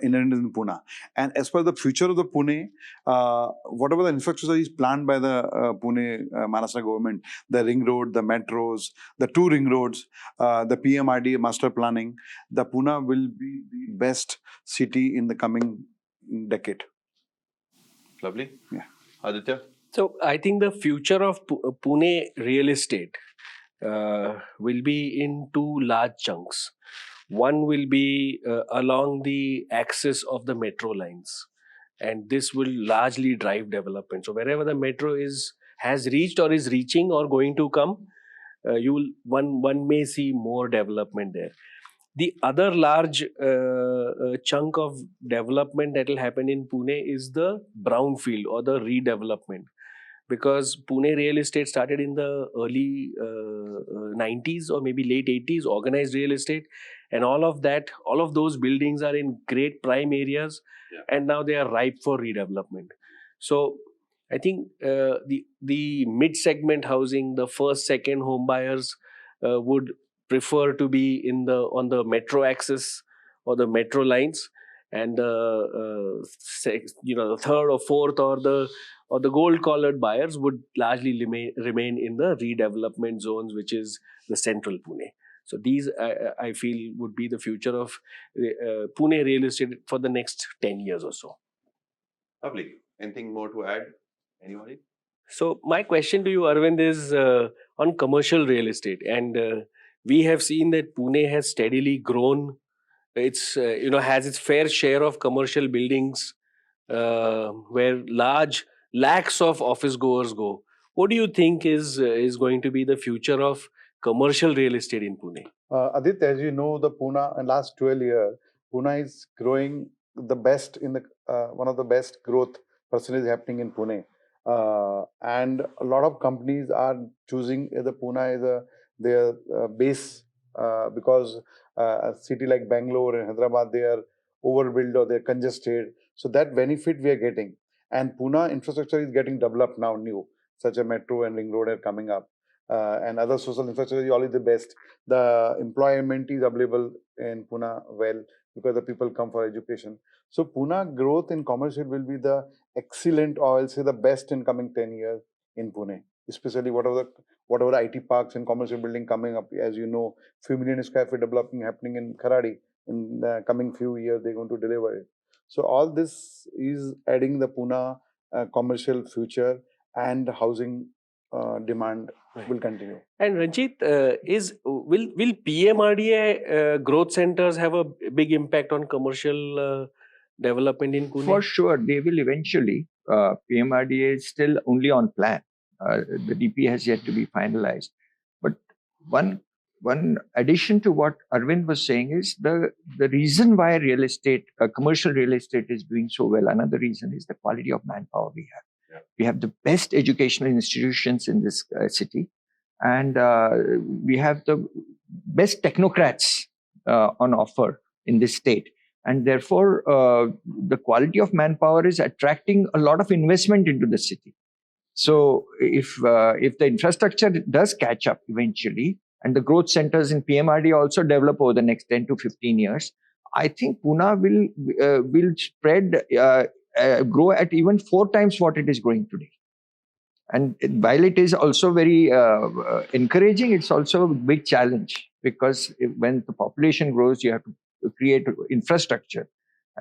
inherent in Pune. And as per the future of the Pune, whatever the infrastructure is planned by the Pune Maharashtra government, the ring road, the metros, the 2 ring roads, the PMRD master planning, the Pune will be the best city in the coming decade. Lovely. Yeah. Aditya? So I think the future of Pune real estate will be in 2 large chunks. One will be along the axis of the metro lines, and this will largely drive development. So wherever the metro has reached or is reaching or going to come, one may see more development there. The other large chunk of development that will happen in Pune is the brownfield or the redevelopment, because Pune real estate started in the early 90s or maybe late 80s, organized real estate, and all of those buildings are in great prime areas, and now they are ripe for redevelopment. So I think the mid-segment housing, the first, second home buyers would prefer to be on the metro axis or the metro lines, and the third or fourth or the gold-collared buyers would largely remain in the redevelopment zones, which is the central Pune. So these, I feel, would be the future of Pune real estate for the next 10 years or so. Lovely. Anything more to add? Anybody? So my question to you, Arvind, is on commercial real estate. And we have seen that Pune has steadily grown. It's has its fair share of commercial buildings where large lakhs of office goers go. What do you think is going to be the future of commercial real estate in Pune? Aditya, as you know, the Pune in last 12 years, Pune is growing the best in the one of the best growth percentage happening in Pune. And a lot of companies are choosing the Pune as their base because a city like Bangalore and Hyderabad, they are overbuilt or they're congested. So that benefit we are getting. And Pune infrastructure is getting developed now new, such a metro and ring road are coming up. And other social infrastructure is always the best. The employment is available in Pune well because the people come for education. So Pune growth in commercial will be the excellent, or I'll say the best in coming 10 years in Pune, especially whatever IT parks and commercial building coming up. As you know, few million square feet developing happening in Kharadi in the coming few years, they're going to deliver it. So all this is adding the Pune commercial future, and housing demand will continue. And Ranjeet, will PMRDA growth centers have a big impact on commercial development in Pune? For sure, they will eventually. PMRDA is still only on plan. The DP has yet to be finalized. But one addition to what Arvind was saying is the reason why real estate, commercial real estate is doing so well. Another reason is the quality of manpower we have. Yeah. We have the best educational institutions in this city, and we have the best technocrats on offer in this state. And therefore, the quality of manpower is attracting a lot of investment into the city. So if the infrastructure does catch up eventually, and the growth centers in PMRD also develop over the next 10 to 15 years, I think Pune will spread, grow at even 4 times what it is growing today. And while it is also very encouraging, it's also a big challenge, because when the population grows, you have to create infrastructure,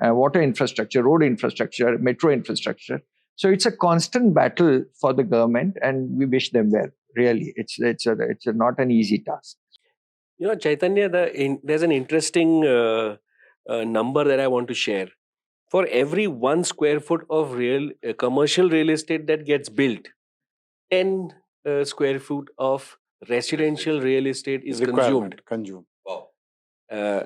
water infrastructure, road infrastructure, metro infrastructure. So it's a constant battle for the government, and we wish them well. Really, it's not an easy task. Chaitanya, there's an interesting number that I want to share. For every 1 square foot of commercial real estate that gets built, 10 square foot of residential real estate is consumed. Wow. Uh,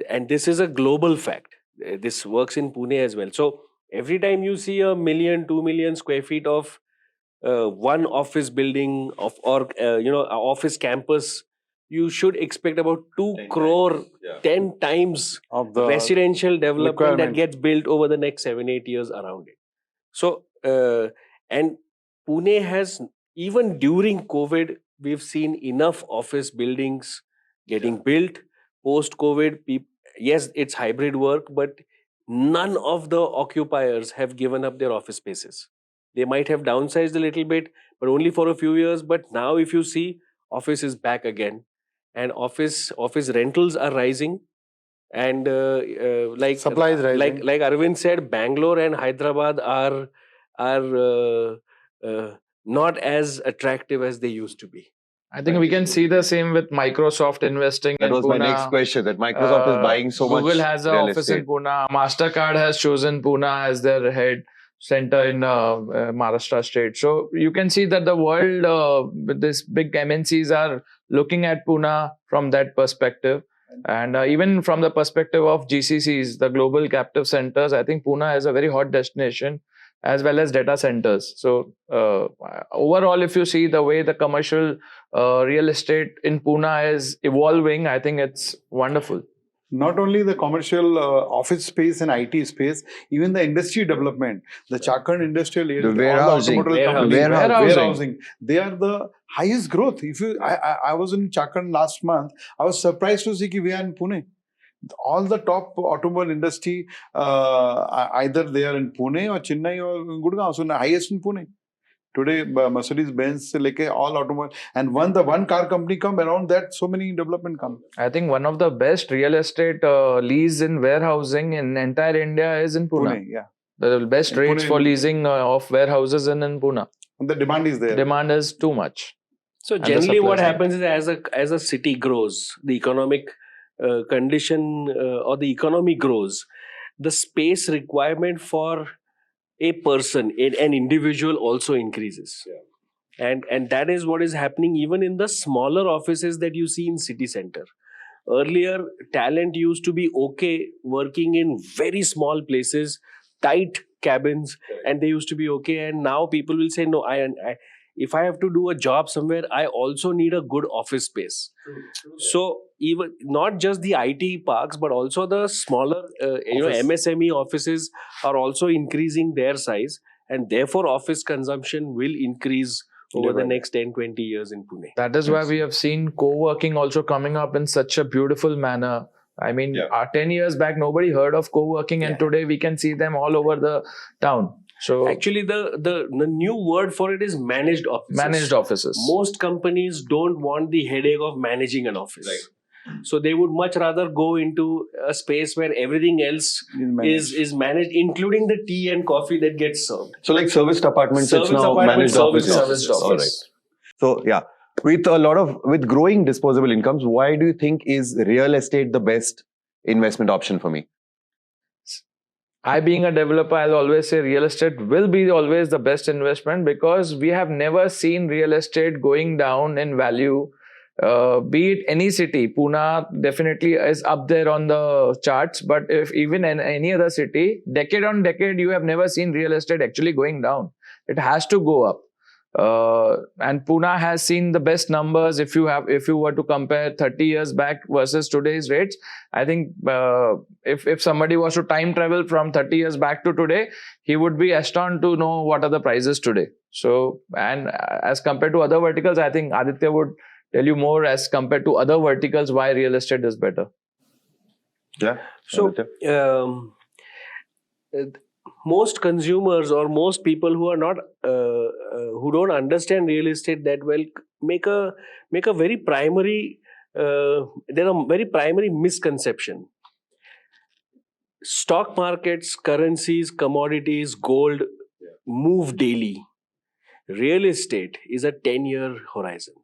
and this is a global fact. This works in Pune as well. So every time you see 1 million, 2 million square feet of one office building or a office campus, you should expect about 2 10 crore, times, yeah. 10 times Of the residential development that requirement. gets built over the next 7-8 years around it. So and Pune has, even during COVID, we've seen enough office buildings getting built. Post COVID, yes, it's hybrid work, but none of the occupiers have given up their office spaces. They might have downsized a little bit, but only for a few years. But now, if you see, office is back again, and office rentals are rising. And Supply is rising. like Arvind said, Bangalore and Hyderabad are not as attractive as they used to be. I think we can see the same with Microsoft investing That in was Pune. my next question, that Microsoft is buying so much Google has an real office estate. in Pune. MasterCard has chosen Pune as their head center in Maharashtra state. So you can see that the world, with this big MNCs are looking at Pune from that perspective. And even from the perspective of GCCs, the global captive centers, I think Pune is a very hot destination, as well as data centers. So overall, if you see the way the commercial real estate in Pune is evolving, I think it's wonderful. Not only the commercial office space and IT space, even the industry development, the Chakan industrial area, The warehousing, all the automobile warehousing. companies, Warehousing. they are the highest growth. If you, I was in Chakan last month. I was surprised to see that we are in Pune. All the top automobile industry, either they are in Pune or Chennai or Gurgaon, so the highest in Pune. Today, Mercedes-Benz, all automobile, and the one car company come around that, so many development come. I think one of the best real estate lease in warehousing in entire India is in Pune. Pune, yeah. The best In rates Pune, for leasing of warehouses in Pune. And the demand is there. Demand is too much. So the generally, supply what side. happens is, as a city grows, the economic condition or the economy grows, the space requirement for a person, an individual, also increases. And that is what is happening even in the smaller offices that you see in city center. Earlier, talent used to be okay working in very small places, tight cabins, and they used to be okay. And now people will say, no, if I have to do a job somewhere, I also need a good office space. So even not just the IT parks, but also the smaller, MSME offices are also increasing their size, and therefore office consumption will increase over the next 10-20 years in Pune. That is why we have seen co-working also coming up in such a beautiful manner. I mean, 10 years back, nobody heard of co-working, and today we can see them all over the town. So actually, the new word for it is managed offices. Managed offices. Most companies don't want the headache of managing an office. Right. So they would much rather go into a space where everything else is managed, including the tea and coffee that gets served. So like serviced apartments, Service it's now apartment, managed offices. Serviced All right. office. So yeah, with growing disposable incomes, why do you think is real estate the best investment option for me? I, being a developer, I'll always say real estate will be always the best investment, because we have never seen real estate going down in value. Be it any city, Pune definitely is up there on the charts. But if even in any other city, decade on decade, you have never seen real estate actually going down. It has to go up. And Pune has seen the best numbers. If you were to compare 30 years back versus today's rates, I think if somebody was to time travel from 30 years back to today, he would be astounded to know what are the prices today. So, and as compared to other verticals, I think Aditya would tell you more as compared to other verticals why real estate is better. Yeah. So most consumers or most people who are not who don't understand real estate that well make a very primary there are very primary misconception. Stock markets, currencies, commodities, gold move daily. Real estate is a 10-year horizon.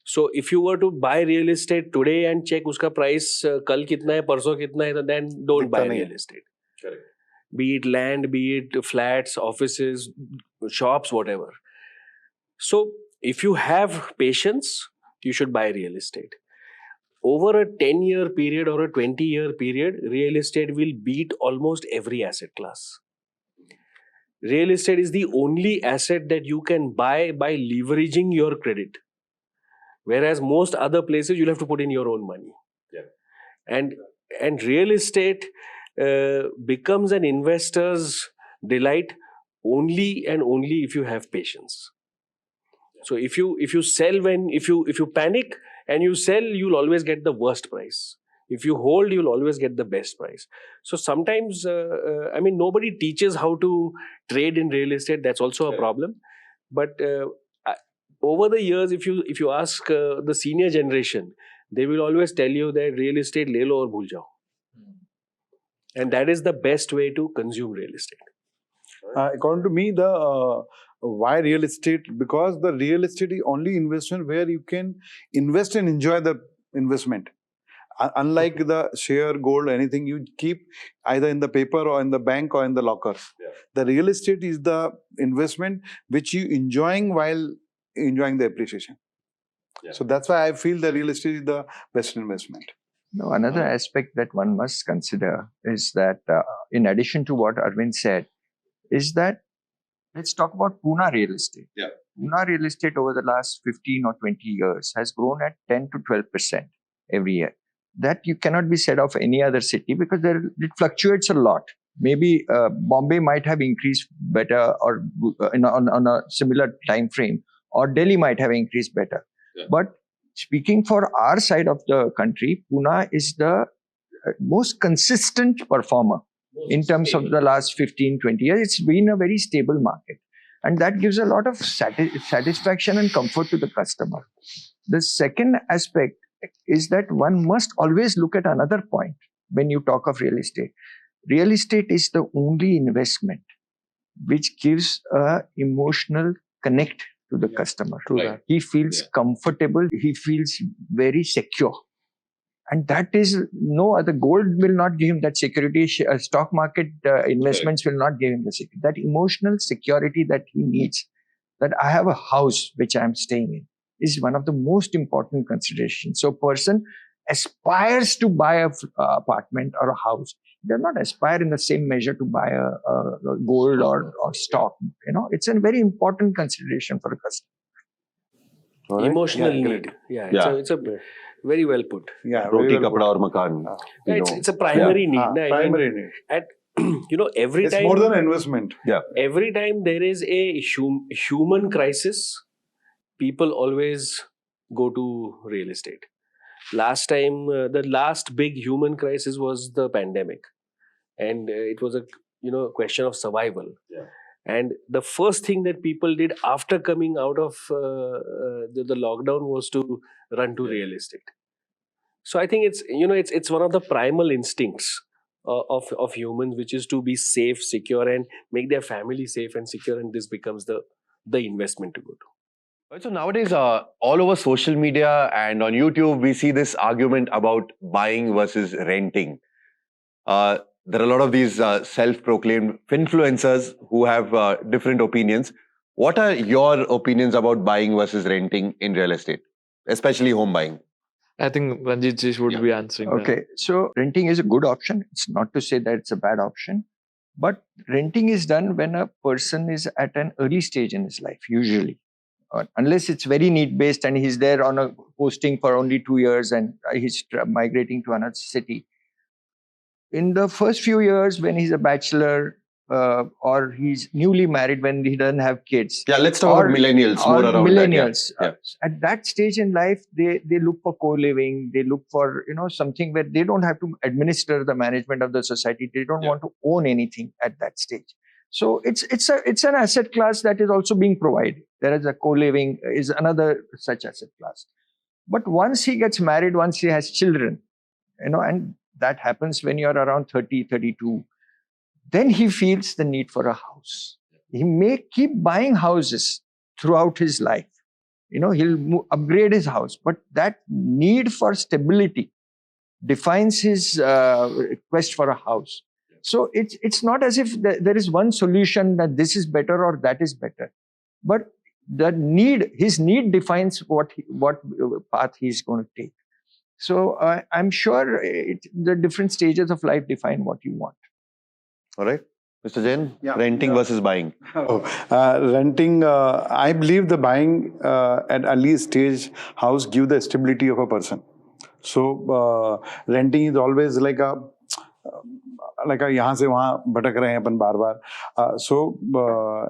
So if you were to buy real estate today and check uska price kal kitna hai, parso kitna hai, then don't buy real estate. Correct. Be it land, be it flats, offices, shops, whatever. So if you have patience, you should buy real estate. Over a 10-year period or a 20-year period, real estate will beat almost every asset class. Real estate is the only asset that you can buy by leveraging your credit. Whereas most other places, you'll have to put in your own money. Yeah. And real estate becomes an investor's delight only and only if you have patience. So if you sell if you panic and you sell, you'll always get the worst price. If you hold, you'll always get the best price. So sometimes, nobody teaches how to trade in real estate. That's also a problem. But over the years, if you ask the senior generation, they will always tell you that real estate le lo aur bhul jao. And that is the best way to consume real estate. According to me, the why real estate? Because the real estate is only investment where you can invest and enjoy the investment. Unlike the share, gold, anything you keep either in the paper or in the bank or in the lockers. Yeah. The real estate is the investment which you enjoying while enjoying the appreciation. Yeah. So that's why I feel the real estate is the best investment. No, another aspect that one must consider is that in addition to what Arvind said, is that let's talk about Pune real estate. Yeah. Pune real estate over the last 15 or 20 years has grown at 10 to 12% every year. That you cannot be said of any other city because it fluctuates a lot. Maybe Bombay might have increased better or on a similar time frame, or Delhi might have increased better. Yeah. But speaking for our side of the country, Pune is the most consistent performer in terms of the last 15, 20 years. It's been a very stable market. And that gives a lot of satisfaction and comfort to the customer. The second aspect is that one must always look at another point when you talk of real estate. Real estate is the only investment which gives an emotional connect to the customer. Right. He feels comfortable. He feels very secure. And that is no other. Gold will not give him that security. Stock market investments will not give him the security. That emotional security that he needs, that I have a house which I am staying in, is one of the most important considerations. So person aspires to buy a apartment or a house. They do not aspire in the same measure to buy a gold or stock. It's a very important consideration for a customer. Right. Emotional Yeah, need. It's a very well put. Yeah, Roti, very well kapda, put. aur makan. It's a primary need. Na? I mean, Primary need. Every It's time more than an investment. every time there is a human crisis, people always go to real estate. Last time, the last big human crisis was the pandemic, and it was a question of survival. Yeah. And the first thing that people did after coming out of the lockdown was to run to real estate. So I think it's one of the primal instincts of humans, which is to be safe, secure, and make their family safe and secure. And this becomes the investment to go to. Right, so nowadays, all over social media and on YouTube, we see this argument about buying versus renting. There are a lot of these self-proclaimed influencers who have different opinions. What are your opinions about buying versus renting in real estate, especially home buying? I think Ranjeet ji should be answering that. Okay, so renting is a good option. It's not to say that it's a bad option. But renting is done when a person is at an early stage in his life, usually. Unless it's very need-based and he's there on a posting for only 2 years and he's migrating to another city. In the first few years when he's a bachelor, or he's newly married when he doesn't have kids. Yeah, let's talk about millennials, more around millennials. that. At that stage in life, they look for co-living. They look for something where they don't have to administer the management of the society. They don't want to own anything at that stage. So it's an asset class that is also being provided. There is a co-living is another such asset class. But once he gets married, once he has children, and that happens when you're around 30, 32, then he feels the need for a house. He may keep buying houses throughout his life. He'll upgrade his house, but that need for stability defines his quest for a house. So it's not as if there is one solution that this is better or that is better, but his need defines what path he's going to take. So I'm sure the different stages of life define what you want. All right. Mr. Jain, renting versus buying. Renting, I believe the buying at early stage house give the stability of a person. So renting is always like a यहाँ से वहाँ भटक रहे हैं अपन बार बार. So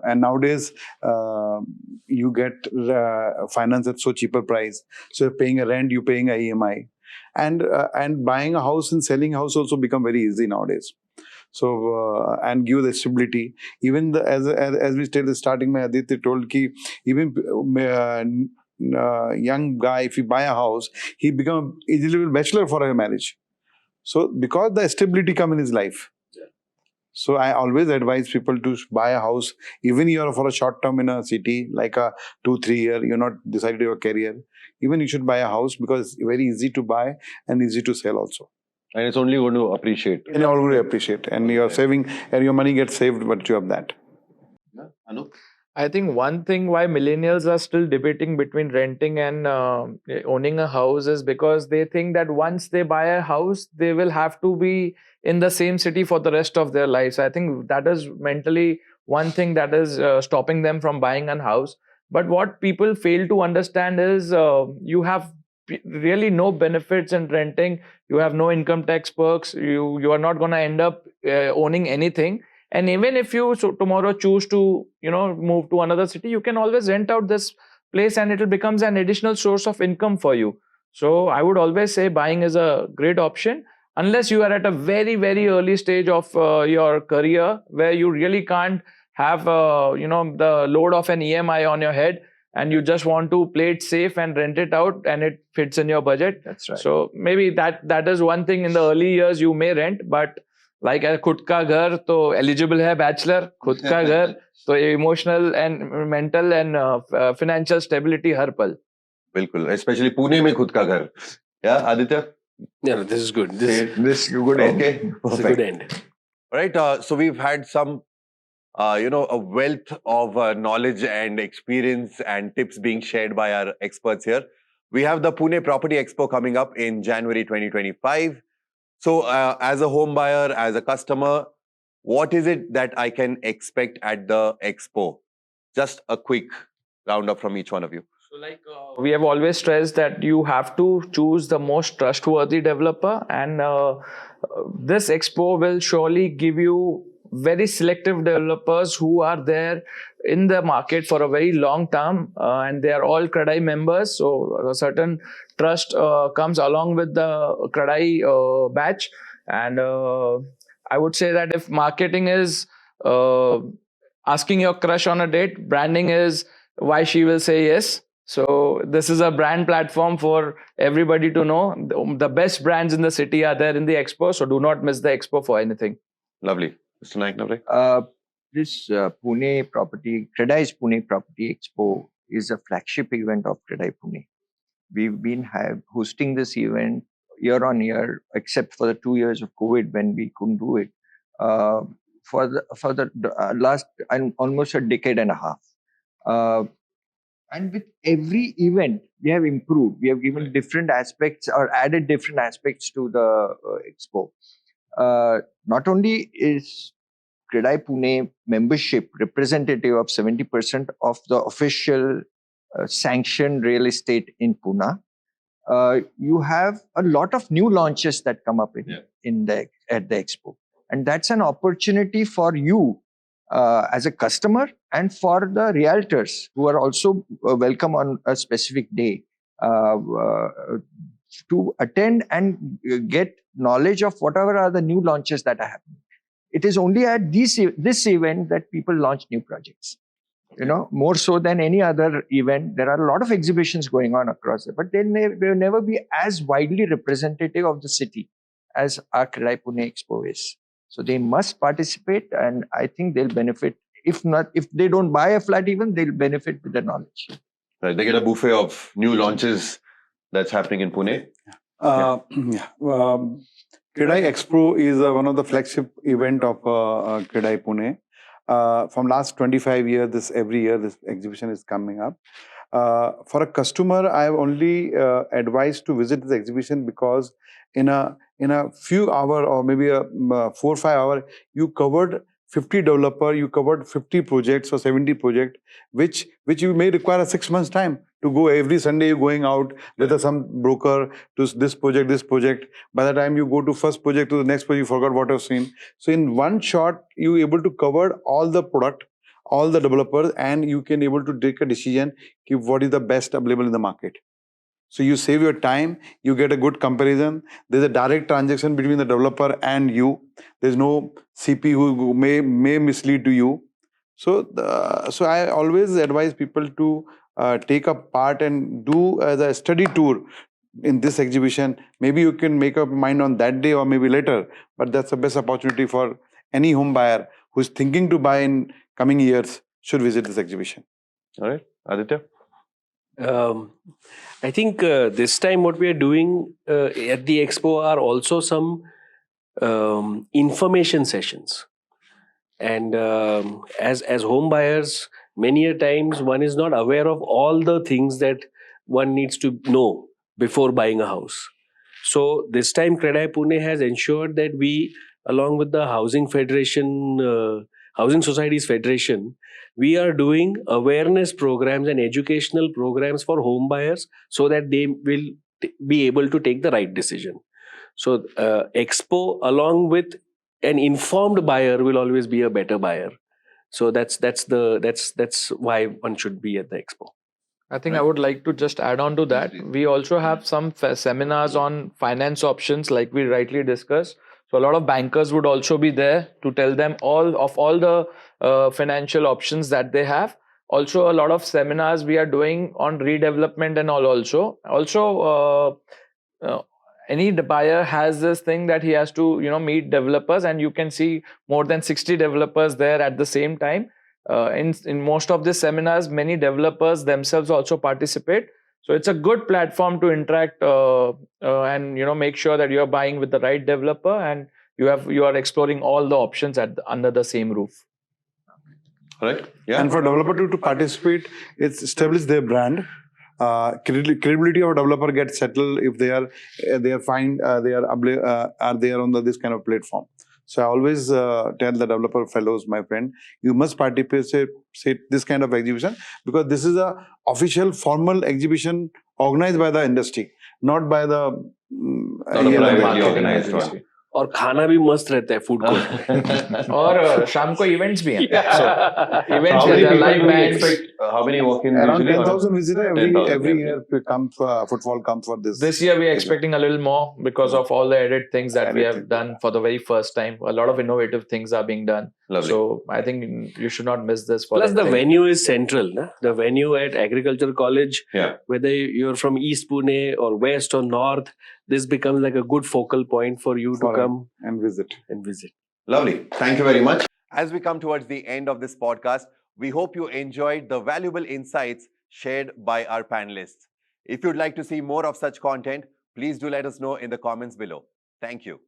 and nowadays you get finance at so cheaper price. So you're paying a rent, you're paying a EMI, and buying a house and selling a house also become very easy nowadays. So and give the stability. Even as we stated starting, my Aditya told ki even young guy, if he buy a house, he become eligible bachelor for a marriage. So because the stability come in his life. So I always advise people to buy a house, even you're for a short term in a city, like a 2-3 year, you're not decided your career. Even you should buy a house because it's very easy to buy and easy to sell also. And it's only going to appreciate. And you're going to appreciate. And you're saving, and your money gets saved, but you have that. Yeah. Anup? I think one thing why millennials are still debating between renting and owning a house is because they think that once they buy a house, they will have to be in the same city for the rest of their lives. I think that is mentally one thing that is stopping them from buying a house. But what people fail to understand is you have really no benefits in renting. You have no income tax perks. You are not going to end up owning anything. And even if you tomorrow choose to move to another city, you can always rent out this place and it becomes an additional source of income for you. So I would always say buying is a great option unless you are at a very, very early stage of your career where you really can't have the load of an EMI on your head and you just want to play it safe and rent it out and it fits in your budget. That's right. So maybe that is one thing. In the early years you may rent, but like a खुद का घर तो eligible है bachelor, खुद का घर तो emotional and mental and financial stability हर पल. बिल्कुल, especially Pune में खुद का घर. Yeah, Aditya? Yeah, this is good. This is good. Okay, is a good end. All right, so we've had some, a wealth of knowledge and experience and tips being shared by our experts here. We have the Pune Property Expo coming up in January 2025. So as a home buyer, as a customer, what is it that I can expect at the Expo? Just a quick roundup from each one of you. So we have always stressed that you have to choose the most trustworthy developer, and this Expo will surely give you very selective developers who are there in the market for a very long term, and they are all CREDAI members. So a certain trust comes along with the CREDAI batch. And I would say that if marketing is asking your crush on a date, branding is why she will say yes. So this is a brand platform for everybody to know. The best brands in the city are there in the Expo. So do not miss the Expo for anything. Lovely. Mr. Naiknaware? This CREDAI's Pune Property Expo is a flagship event of CREDAI Pune. We've been hosting this event year on year, except for the 2 years of COVID when we couldn't do it, for the last almost a decade and a half. And with every event, we have improved. We have given different aspects or added different aspects to the Expo. Not only is CREDAI Pune membership representative of 70% of the official sanctioned real estate in Pune, you have a lot of new launches that come up at the Expo. And that's an opportunity for you as a customer, and for the realtors who are also welcome on a specific day to attend and get knowledge of whatever are the new launches that are happening. It is only at this event that people launch new projects. More so than any other event. There are a lot of exhibitions going on across it, but they will never be as widely representative of the city as our CREDAI Pune Expo is. So they must participate, and I think they'll benefit. If they don't buy a flat even, they'll benefit with the knowledge. Right, they get a buffet of new launches that's happening in Pune. CREDAI Expo is one of the flagship event of CREDAI Pune. From last 25 years, every year this exhibition is coming up. For a customer, I have only advised to visit this exhibition because in a few hour or maybe 4 or 5 hour, you covered 50 developer, you covered 50 projects or 70 project, which you may require a 6 months time to go every Sunday. You're going out with some broker to this project. By the time you go to first project to the next project, you forgot what you've seen. So in one shot, you're able to cover all the product, all the developers, and you can able to take a decision what is the best available in the market. So you save your time, you get a good comparison. There's a direct transaction between the developer and you. There's no CP who may mislead to you. So I always advise people to take a part and do as a study tour in this exhibition. Maybe you can make up mind on that day or maybe later, but that's the best opportunity for any home buyer who's thinking to buy in coming years should visit this exhibition. All right, Aditya? I think this time what we are doing at the Expo are also some information sessions. And as home buyers, many a times one is not aware of all the things that one needs to know before buying a house. So this time CREDAI Pune has ensured that we, along with the Housing Federation, Housing Societies Federation, we are doing awareness programs and educational programs for home buyers so that they will be able to take the right decision. So Expo, along with an informed buyer, will always be a better buyer. So that's why one should be at the Expo. I think I would like to just add on to that. We also have some seminars on finance options, like we rightly discussed. So a lot of bankers would also be there to tell them all the financial options that they have. Also, a lot of seminars we are doing on redevelopment and all also. Also, any buyer has this thing that he has to, meet developers, and you can see more than 60 developers there at the same time. In most of these seminars, many developers themselves also participate. So it's a good platform to interact and make sure that you are buying with the right developer and you are exploring all the options under the same roof. Right. Yeah. And for developer to participate, it's establish their brand. Credibility of a developer gets settled if they are fine. They are there on this kind of platform. So I always tell the developer fellows, my friend, you must participate this kind of exhibition because this is a official formal exhibition organized by the industry, not by the privately organized one. और खाना भी मस्त रहता है food court और शाम को events भी हैं so events How many with live people do you bands. expect? How many walk-ins around usually? 10,000 visitors 10,000, every yeah. year comes footfall comes for this. This year we are expecting a little more because of all the added things that we have Added, done for the very first time. A lot of innovative things are being done. Lovely. So I think you should not miss this. Plus the anything. venue is central. Na? The venue at Agriculture College, Yeah. whether you're from East Pune or West or North, this becomes like a good focal point for you to come and visit. Lovely. Thank you very much. As we come towards the end of this podcast, we hope you enjoyed the valuable insights shared by our panelists. If you'd like to see more of such content, please do let us know in the comments below. Thank you.